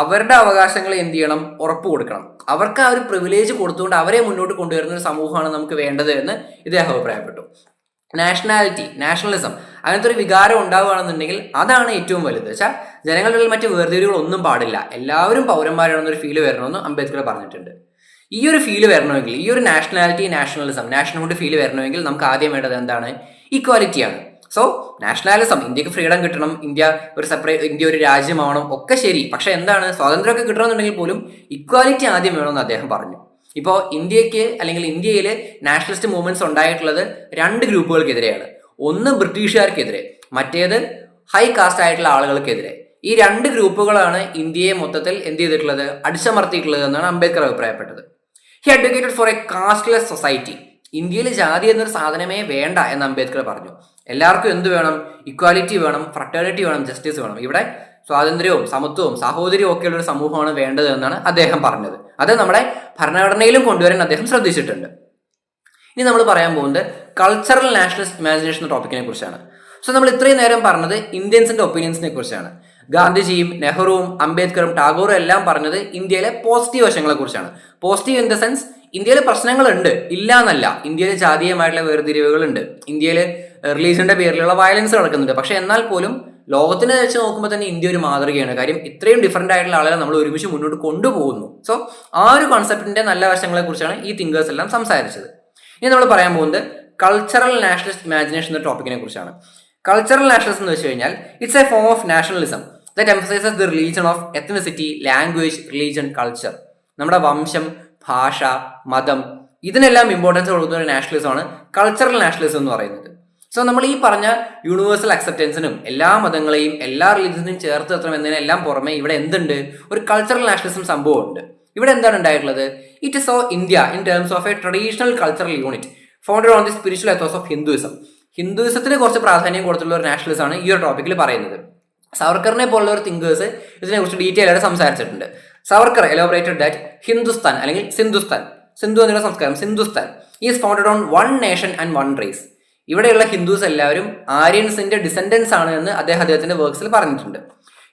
അവരുടെ അവകാശങ്ങൾ എന്ത് ചെയ്യണം, ഉറപ്പ് കൊടുക്കണം. അവർക്ക് ആ ഒരു പ്രിവിലേജ് കൊടുത്തുകൊണ്ട് അവരെ മുന്നോട്ട് കൊണ്ടുവരുന്ന ഒരു സമൂഹമാണ് നമുക്ക് വേണ്ടത് എന്ന് ഇദ്ദേഹം അഭിപ്രായപ്പെട്ടു. നാഷണലിസം അങ്ങനത്തെ ഒരു വികാരം ഉണ്ടാവുകയാണെന്നുണ്ടെങ്കിൽ അതാണ് ഏറ്റവും വലുത്. വെച്ചാൽ ജനങ്ങളുടെ ഉള്ളിൽ മറ്റ് വേർതിരിവുകളൊന്നും പാടില്ല, എല്ലാവരും പൗരന്മാരാണെന്നൊരു ഫീല് വരണമെന്ന് അംബേദ്കർ പറഞ്ഞിട്ടുണ്ട്. ഈ ഒരു ഫീല് വരണമെങ്കിൽ, ഈ ഒരു നാഷണൽഹുഡ് ഫീല് വരണമെങ്കിൽ നമുക്ക് ആദ്യം വേണ്ടത് എന്താണ്? ഈക്വാലിറ്റിയാണ്. സോ നാഷണലിസം, ഇന്ത്യക്ക് ഫ്രീഡം കിട്ടണം, ഇന്ത്യ ഒരു രാജ്യമാവണം, ഒക്കെ ശരി. പക്ഷെ എന്താണ്, സ്വാതന്ത്ര്യമൊക്കെ കിട്ടണമെന്നുണ്ടെങ്കിൽ പോലും ഇക്വാലിറ്റി ആദ്യം വേണമെന്ന് അദ്ദേഹം പറഞ്ഞു. ഇപ്പോൾ ഇന്ത്യയിൽ നാഷണലിസ്റ്റ് മൂവ്മെന്റ്സ് ഉണ്ടായിട്ടുള്ളത് 2 ഗ്രൂപ്പുകൾക്കെതിരെയാണ്. ഒന്ന് ബ്രിട്ടീഷുകാർക്കെതിരെ, മറ്റേത് ഹൈ കാസ്റ്റ് ആയിട്ടുള്ള ആളുകൾക്കെതിരെ. ഈ 2 ഗ്രൂപ്പുകളാണ് ഇന്ത്യയെ മൊത്തത്തിൽ എന്ത് ചെയ്തിട്ടുള്ളത്? അടിച്ചമർത്തിയിട്ടുള്ളത് എന്നാണ് അംബേദ്കർ അഭിപ്രായപ്പെട്ടത്. He advocated for a casteless society. ഇന്ത്യയിൽ ജാതി എന്നൊരു സാധനമേ വേണ്ട എന്ന് അംബേദ്കർ പറഞ്ഞു. എല്ലാവർക്കും എന്ത് വേണം? ഇക്വാലിറ്റി വേണം, ഫ്രട്ടേണിറ്റി വേണം, ജസ്റ്റിസ് വേണം. ഇവിടെ സ്വാതന്ത്ര്യവും സമത്വവും സാഹോദര്യവും ഒക്കെയുള്ള ഒരു സമൂഹമാണ് വേണ്ടത് എന്നാണ് അദ്ദേഹം പറഞ്ഞത്. അത് നമ്മുടെ ഭരണഘടനയിലും കൊണ്ടുവരാൻ അദ്ദേഹം ശ്രദ്ധിച്ചിട്ടുണ്ട്. ഇനി നമ്മൾ പറയാൻ പോകുന്നത് കൾച്ചറൽ നാഷണലിസ്റ്റ് ഇമാജിനേഷൻ എന്ന ടോപ്പിക്കിനെ കുറിച്ചാണ്. സോ നമ്മൾ ഇത്രയും നേരം പറഞ്ഞത് ഇന്ത്യൻസിന്റെ ഒപ്പീനിയൻസിനെ കുറിച്ചാണ്. ഗാന്ധിജിയും നെഹ്റുവും അംബേദ്കറും ടാഗോറും എല്ലാം പറഞ്ഞത് ഇന്ത്യയിലെ പോസിറ്റീവ് വശങ്ങളെ കുറിച്ചാണ്. പോസിറ്റീവ് ഇൻ ദ സെൻസ് ഇന്ത്യയിൽ പ്രശ്നങ്ങളുണ്ട്, ഇല്ല എന്നല്ല. ഇന്ത്യയിൽ ജാതീയമായിട്ടുള്ള വേർതിരിവുകളുണ്ട്, ഇന്ത്യയിൽ റിലീജിയന്റെ പേരിലുള്ള വയലൻസ് നടക്കുന്നുണ്ട്. പക്ഷെ എന്നാൽ പോലും ലോകത്തിനെ വെച്ച് നോക്കുമ്പോൾ തന്നെ ഇന്ത്യ ഒരു മാതൃകയാണ്. കാര്യം ഇത്രയും ഡിഫറെന്റ് ആയിട്ടുള്ള ആളുകളെ നമ്മൾ ഒരുമിച്ച് മുന്നോട്ട് കൊണ്ടുപോകുന്നു. സോ ആ ഒരു കോൺസെപ്റ്റിന്റെ നല്ല വശങ്ങളെ കുറിച്ചാണ് ഈ തിങ്കേഴ്സ് എല്ലാം സംസാരിച്ചത്. ഇനി നമ്മൾ പറയാൻ പോകുന്നത് കൾച്ചറൽ നാഷണലിസ്റ്റ് ഇമാജിനേഷൻ എന്ന ടോപ്പിക്കിനെ കുറിച്ചാണ്. കൾച്ചറൽ നാഷണലിസം എന്ന് വെച്ച് കഴിഞ്ഞാൽ it's A form of nationalism that emphasises the religion of ethnicity, language, religion, culture. നമ്മുടെ വംശം, ഭാഷ, മതം, ഇതിനെല്ലാം ഇമ്പോർട്ടൻസ് കൊടുക്കുന്ന ഒരു നാഷണലിസമാണ് കൾച്ചറൽ നാഷണലിസം എന്ന് പറയുന്നത്. സോ നമ്മൾ ഈ പറഞ്ഞ യൂണിവേഴ്സൽ അക്സെപ്റ്റൻസിനും എല്ലാ മതങ്ങളെയും എല്ലാ റിലീജിയനും ചേർത്ത് നിർത്തണം എന്നതിനെല്ലാം പുറമെ ഇവിടെ എന്തുണ്ട്? ഒരു കൾച്ചറൽ നാഷണലിസം സംഭവമുണ്ട്. ഇവിടെ എന്താണ് ഉണ്ടായിട്ടുള്ളത്? It saw India in terms of a traditional cultural unit founded on the spiritual ethos of Hinduism. ഹിന്ദുയിസത്തിന് കുറച്ച് പ്രാധാന്യം കൊടുത്തുള്ള ഒരു നാഷണലിസമാണ് ഈ ഒരു ടോപ്പിക്കിൽ പറയുന്നത്. സവർക്കറിനെ പോലുള്ള ഒരു തിങ്കേഴ്സ് ഇതിനെക്കുറിച്ച് ഡീറ്റെയിൽ ആയിട്ട് സംസാരിച്ചിട്ടുണ്ട്. സവർക്കർ എലോബറേറ്റഡ് ദാറ്റ് ഹിന്ദുസ്ഥാൻ അല്ലെങ്കിൽ സിന്ധു എന്നുള്ള സംസ്കാരം, Sindhustan is founded on 1 nation and 1 race. ഇവിടെയുള്ള ഹിന്ദുസ് എല്ലാവരും ആര്യൻസിന്റെ ഡിസെൻഡൻസ് ആണ് എന്ന് അദ്ദേഹത്തിന്റെ വർക്ക്സിൽ പറഞ്ഞിട്ടുണ്ട്.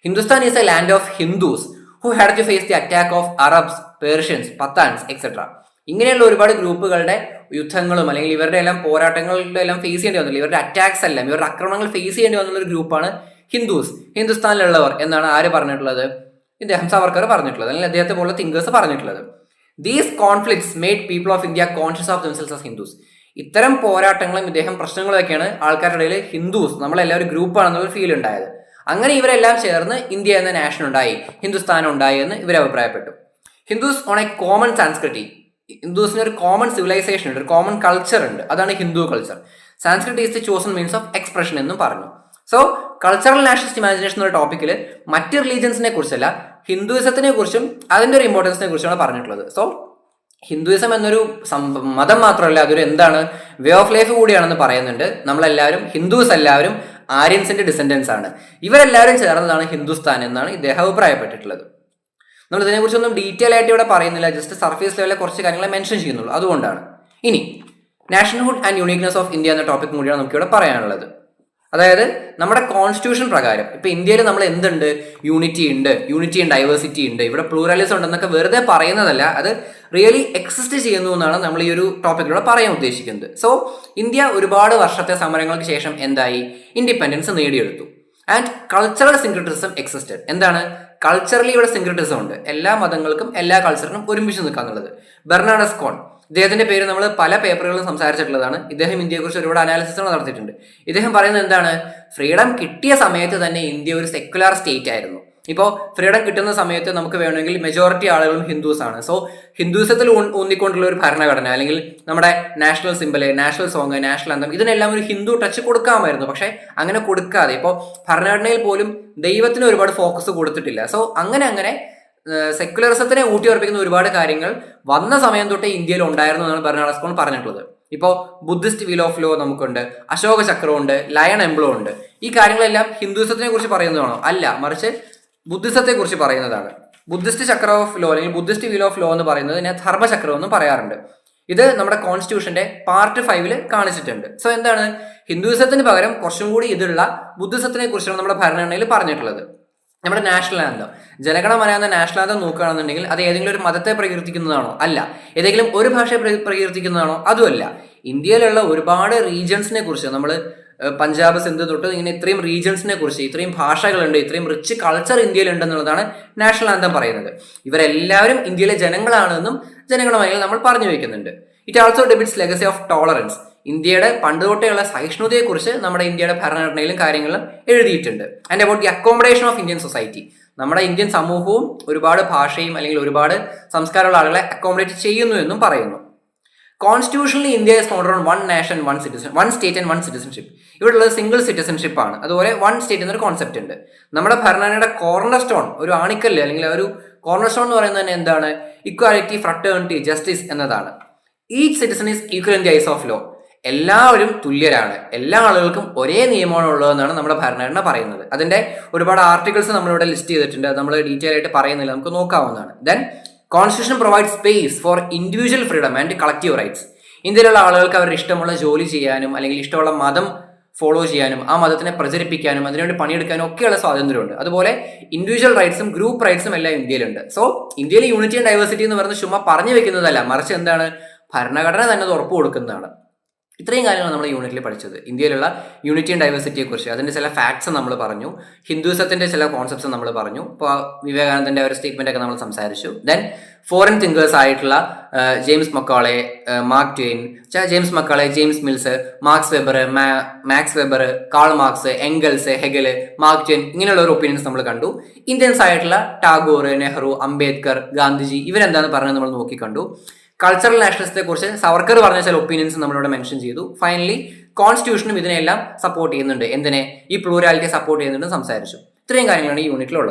Hindustan is a land of Hindus who had to face the attack of Arabs, Persians, Pathans etcetera. ഇങ്ങനെയുള്ള ഒരുപാട് ഗ്രൂപ്പുകളുടെ യുദ്ധങ്ങളും അല്ലെങ്കിൽ ഇവരുടെ എല്ലാം പോരാട്ടങ്ങളുടെ എല്ലാം ഫേസ് ചെയ്യേണ്ടി വന്നില്ല, ഇവരുടെ അറ്റാക്സ് എല്ലാം, ഇവരുടെ ആക്രമണങ്ങൾ ഫേസ് ചെയ്യേണ്ടി വന്നുള്ള ഒരു ഗ്രൂപ്പാണ് ഹിന്ദുസ്, ഹിന്ദുസ്ഥാനിലുള്ളവർ എന്നാണ് ആര് പറഞ്ഞിട്ടുള്ളത്? ഇദ്ദേഹം സവർക്കർ പറഞ്ഞിട്ടുള്ളത്, അല്ലെങ്കിൽ അദ്ദേഹത്തെ പോലുള്ള തിങ്കേഴ്സ് പറഞ്ഞിട്ടുള്ളത്. These conflicts made people of India conscious of themselves as Hindus. ഇത്തരം പോരാട്ടങ്ങളും ഇദ്ദേഹം പ്രശ്നങ്ങളൊക്കെയാണ് ആൾക്കാരുടെ ഇടയിൽ ഹിന്ദുസ്, നമ്മളെല്ലാവരും ഗ്രൂപ്പാണെന്നുള്ള ഫീൽ ഉണ്ടായത്. അങ്ങനെ ഇവരെല്ലാം ചേർന്ന് ഇന്ത്യ എന്ന നാഷൻ ഉണ്ടായി, ഹിന്ദുസ്ഥാൻ ഉണ്ടായി എന്ന് ഇവർ അഭിപ്രായപ്പെട്ടു. ഹിന്ദുസ് ഓൺ എ കോമൺ സാൻസ്ക്രിറ്റി, ഹിന്ദുസിന് ഒരു കോമൺ സിവിലൈസേഷൻ ഉണ്ട്, ഒരു കോമൺ കൾച്ചർ ഉണ്ട്, അതാണ് Hindu culture. Sanskrit is the chosen means of expression എന്നും പറഞ്ഞു. സോ കൾച്ചറൽ നാഷണലിസ്റ്റ് ഇമാജിനേഷൻ എന്ന ടോപ്പിക്കിൽ മറ്റ് റിലീജിയൻസിനെ കുറിച്ചല്ല, ഹിന്ദുയിസത്തിനെ കുറിച്ചും അതിന്റെ ഒരു ഇമ്പോർട്ടൻസിനെ കുറിച്ചാണ് പറഞ്ഞിട്ടുള്ളത്. സോ ഹിന്ദുയിസം എന്നൊരു മതം മാത്രമല്ല, അതൊരു എന്താണ്, വേ ഓഫ് ലൈഫ് കൂടിയാണെന്ന് പറയുന്നുണ്ട്. നമ്മളെല്ലാവരും ഹിന്ദുസ് എല്ലാവരും ആര്യൻസിന്റെ ഡിസെൻഡൻസ് ആണ്, ഇവരെല്ലാവരും ചേർന്നതാണ് ഹിന്ദുസ്ഥാൻ എന്നാണ് ഇദ്ദേഹം അഭിപ്രായപ്പെട്ടിട്ടുള്ളത്. നമ്മൾ ഇതിനെക്കുറിച്ചൊന്നും ഡീറ്റെയിൽ ആയിട്ട് ഇവിടെ പറയുന്നില്ല, ജസ്റ്റ് സർഫേസ് ലെവലിലെ കുറച്ച് കാര്യങ്ങളെ മെൻഷൻ ചെയ്യുന്നുള്ളൂ, അതുകൊണ്ടാണ്. ഇനി നാഷണൽഹുഡ് ആൻഡ് യൂണിക്നെസ് ഓഫ് ഇന്ത്യ എന്ന ടോപ്പിക് കൂടിയാണ് നമുക്കിവിടെ പറയാനുള്ളത്. അതായത് നമ്മുടെ കോൺസ്റ്റിറ്റ്യൂഷൻ പ്രകാരം ഇപ്പൊ ഇന്ത്യയിൽ നമ്മൾ എന്തുണ്ട്, യൂണിറ്റി ഉണ്ട്, യൂണിറ്റി ആൻഡ് ഡൈവേഴ്സിറ്റി ഉണ്ട്, ഇവിടെ പ്ലൂറലിസം ഉണ്ടെന്നൊക്കെ വെറുതെ പറയുന്നതല്ല, അത് റിയലി എക്സിസ്റ്റ് ചെയ്യുന്നു എന്നാണ് നമ്മൾ ഈ ഒരു ടോപ്പിക്കിലൂടെ പറയാൻ ഉദ്ദേശിക്കുന്നത്. സോ ഇന്ത്യ ഒരുപാട് വർഷത്തെ സമരങ്ങൾക്ക് ശേഷം എന്തായി, ഇൻഡിപെൻഡൻസ് നേടിയെടുത്തു. And cultural syncretism existed. എന്താണ്, കൾച്ചറലി ഇവിടെ സിൻക്രറ്റിസം ഉണ്ട്, എല്ലാ മതങ്ങൾക്കും എല്ലാ കൾച്ചറിനും ഒരുമിച്ച് നിൽക്കാന്നുള്ളത്. ബെർണാഡസ് കോൺ, ഇദ്ദേഹത്തിന്റെ പേര് നമ്മൾ പല പേപ്പറുകളിലും സംസാരിച്ചിട്ടുള്ളതാണ്. ഇദ്ദേഹം ഇന്ത്യയെക്കുറിച്ച് ഒരുപാട് അനാലിസിസുകൾ നടത്തിയിട്ടുണ്ട്. ഇദ്ദേഹം പറയുന്നത് എന്താണ്, ഫ്രീഡം കിട്ടിയ സമയത്ത് തന്നെ ഇന്ത്യ ഒരു സെക്യുലർ സ്റ്റേറ്റ് ആയിരുന്നു. ഇപ്പോൾ ഫ്രീഡം കിട്ടുന്ന സമയത്ത് നമുക്ക് വേണമെങ്കിൽ മെജോറിറ്റി ആളുകളും ഹിന്ദുസ് ആണ്. സോ ഹിന്ദുസത്തിൽ ഊന്നിക്കൊണ്ടുള്ള ഒരു ഭരണഘടന അല്ലെങ്കിൽ നമ്മുടെ national symbol, national song, national അന്തം, ഇതിനെല്ലാം ഒരു ഹിന്ദു ടച്ച് കൊടുക്കാമായിരുന്നു. പക്ഷെ അങ്ങനെ കൊടുക്കാതെ ഇപ്പോൾ ഭരണഘടനയിൽ പോലും ദൈവത്തിന് ഒരുപാട് ഫോക്കസ് കൊടുത്തിട്ടില്ല. സോ അങ്ങനെ സെക്യുലറിസത്തിനെ ഊട്ടിയുറപ്പിക്കുന്ന ഒരുപാട് കാര്യങ്ങൾ വന്ന സമയം തൊട്ടേ ഇന്ത്യയിൽ ഉണ്ടായിരുന്നു എന്നാണ് ബെർണാഡസ് കോൺ പറഞ്ഞിട്ടുള്ളത്. ഇപ്പോൾ ബുദ്ധിസ്റ്റ് വീൽ ഓഫ് ലോ നമുക്കുണ്ട്, അശോക ചക്രമുണ്ട്, ലയൺ എംബ്ലോ ഉണ്ട്. ഈ കാര്യങ്ങളെല്ലാം ഹിന്ദുസത്തിനെ കുറിച്ച് പറയുന്നതാണോ? അല്ല, മറിച്ച് ബുദ്ധിസത്തെ കുറിച്ച് പറയുന്നതാണ്. ബുദ്ധിസ്റ്റ് ചക്ര ഓഫ് ലോ അല്ലെങ്കിൽ ബുദ്ധിസ്റ്റ് വീൽ ഓഫ് ലോ എന്ന് പറയുന്നത് ഇതിനെ ധർമ്മചക്രം എന്നും പറയാറുണ്ട്. ഇത് നമ്മുടെ കോൺസ്റ്റിറ്റ്യൂഷന്റെ പാർട്ട് 5 കാണിച്ചിട്ടുണ്ട്. സോ എന്താണ്, ഹിന്ദുയിസത്തിന് പകരം കുറച്ചും കൂടി ഇതുള്ള ബുദ്ധിസത്തിനെ കുറിച്ചാണ് നമ്മുടെ ഭരണഘടനയിൽ പറഞ്ഞിട്ടുള്ളത്. നമ്മുടെ നാഷണൽ ആന്തം, ജനഗണമന എന്ന നാഷണൽ ആന്തം നോക്കുകയാണെന്നുണ്ടെങ്കിൽ അത് ഏതെങ്കിലും ഒരു മതത്തെ പ്രകീർത്തിക്കുന്നതാണോ? അല്ല. ഏതെങ്കിലും ഒരു ഭാഷയെ പ്രകീർത്തിക്കുന്നതാണോ? അതുമല്ല. ഇന്ത്യയിലുള്ള ഒരുപാട് റീജിയൻസിനെ കുറിച്ച് നമ്മൾ പഞ്ചാബ് സിന്ധു തൊട്ട് ഇങ്ങനെ ഇത്രയും റീജിയൻസിനെ കുറിച്ച്, ഇത്രയും ഭാഷകളുണ്ട്, ഇത്രയും റിച്ച് കൾച്ചർ ഇന്ത്യയിലുണ്ട് എന്നുള്ളതാണ് നാഷണൽ ആന്തം പറയുന്നത്. ഇവരെല്ലാവരും ഇന്ത്യയിലെ ജനങ്ങളാണെന്നും ജനങ്ങളുമായി നമ്മൾ പറഞ്ഞു വയ്ക്കുന്നുണ്ട്. It also debits legacy of tolerance. ഇന്ത്യയുടെ പണ്ട് തൊട്ടേയുള്ള സഹിഷ്ണുതയെക്കുറിച്ച് നമ്മുടെ ഇന്ത്യയുടെ ഭരണഘടനയിലും കാര്യങ്ങളിലും എഴുതിയിട്ടുണ്ട്. And about the accommodation of Indian society. നമ്മുടെ ഇന്ത്യൻ സമൂഹവും ഒരുപാട് ഭാഷയും അല്ലെങ്കിൽ ഒരുപാട് സംസ്കാരമുള്ള ആളുകളെ അക്കോമഡേറ്റ് ചെയ്യുന്നു എന്നും പറയുന്നു. Constitutionally India is founded on one nation one citizen, one state and one citizenship. ഇവിടെ ഉള്ളത് സിംഗിൾ സിറ്റിസൺഷിപ്പ് ആണ്. അതുപോലെ വൺ സ്റ്റേറ്റ് എന്നൊരു കോൺസെപ്റ്റ് ഉണ്ട്. നമ്മുടെ ഭരണഘടനയുടെ കോർണർ സ്റ്റോൺ, ഒരു ആണിക്കല്ല് അല്ലെങ്കിൽ ഒരു കോർണർ സ്റ്റോൺ എന്ന് പറയുന്നത് തന്നെ എന്താണ്? ഇക്വാലിറ്റി, ഫ്രട്ടേണിറ്റി, ജസ്റ്റിസ് എന്നതാണ്. Each citizen is equal in the eyes of law. എല്ലാവരും തുല്യരാണ്, എല്ലാ ആളുകൾക്കും ഒരേ നിയമമാണ് ഉള്ളതെന്നാണ് നമ്മുടെ ഭരണഘടന പറയുന്നത്. അതിന്റെ ഒരുപാട് ആർട്ടിക്കിൾസ് നമ്മളിവിടെ ലിസ്റ്റ് ചെയ്തിട്ടുണ്ട്. അത് നമ്മൾ ഡീറ്റെയിൽ ആയിട്ട് പറയുന്നില്ല, നമുക്ക് നോക്കാവുന്നതാണ്. Then constitution provide space for individual freedom and collective rights. ഇന്ത്യയിലുള്ള ആളുകൾക്ക് അവരുടെ ഇഷ്ടമുള്ള ജോലി ചെയ്യാനും അല്ലെങ്കിൽ ഇഷ്ടമുള്ള മതം ഫോളോ ചെയ്യാനും ആ മതത്തിനെ പ്രചരിപ്പിക്കാനും അതിനുവേണ്ടി പണിയെടുക്കാനും ഒക്കെയുള്ള സ്വാതന്ത്ര്യമുണ്ട്. അതുപോലെ ഇൻഡിവിജ്വൽ റൈറ്റ്സും ഗ്രൂപ്പ് റൈറ്റ്സും എല്ലാം ഇന്ത്യയിലുണ്ട്. സോ ഇന്ത്യയിലെ യൂണിറ്റി ആൻഡ് ഡൈവേഴ്സിറ്റി എന്ന് പറയുന്നത് ചുമ്മാ പറഞ്ഞു വെക്കുന്നതല്ല, മറിച്ച് എന്താണ്, ഭരണഘടന തന്നെ അത് ഉറപ്പ് കൊടുക്കുന്നതാണ്. ഇത്രയും കാര്യങ്ങൾ നമ്മൾ യൂണിറ്റിൽ പഠിച്ചത്. ഇന്ത്യയിലുള്ള യൂണിറ്റി ആൻഡ് ഡൈവേഴ്സിറ്റിയെ കുറിച്ച് അതിൻ്റെ ചില ഫാക്ട്സ് നമ്മൾ പറഞ്ഞു, ഹിന്ദുയിസത്തിൻ്റെ ചില കോൺസെപ്റ്റ്സ് നമ്മൾ പറഞ്ഞു. ഇപ്പോൾ വിവേകാനന്ദൻ്റെ ഒരു സ്റ്റേറ്റ്മെൻ്റ് ഒക്കെ നമ്മൾ സംസാരിച്ചു. ദെൻ ഫോറിൻ തിങ്കേഴ്സ് ആയിട്ടുള്ള James Macaulay, Mark Twain, James Macaulay, James Mills, Max Weber, Max Weber, Karl Marx, Engels, Hegel, Mark Twain, ഇങ്ങനെയുള്ള ഒരു ഒപ്പീനിയൻസ് നമ്മൾ കണ്ടു. ഇന്ത്യൻസ് ആയിട്ടുള്ള ടാഗോർ, നെഹ്റു, അംബേദ്കർ, ഗാന്ധിജി ഇവരെന്താണെന്ന് പറഞ്ഞത് നമ്മൾ നോക്കിക്കണ്ടു. കൾച്ചറൽ നാഷണലിസത്തെ കുറിച്ച് സവർക്കർ പറഞ്ഞ ചില ഒപ്പീനിയൻസ് നമ്മളിവിടെ മെൻഷൻ ചെയ്തു. ഫൈനലി കോൺസ്റ്റിറ്റ്യൂഷനും ഇതിനെല്ലാം സപ്പോർട്ട് ചെയ്യുന്നുണ്ട്. എന്തിനെ? ഈ പ്ലൂരാലിറ്റിയെ സപ്പോർട്ട് ചെയ്യുന്നുണ്ട് സംസാരിച്ചു. ഇത്രയും കാര്യങ്ങളാണ് ഈ യൂണിറ്റിലുള്ളത്.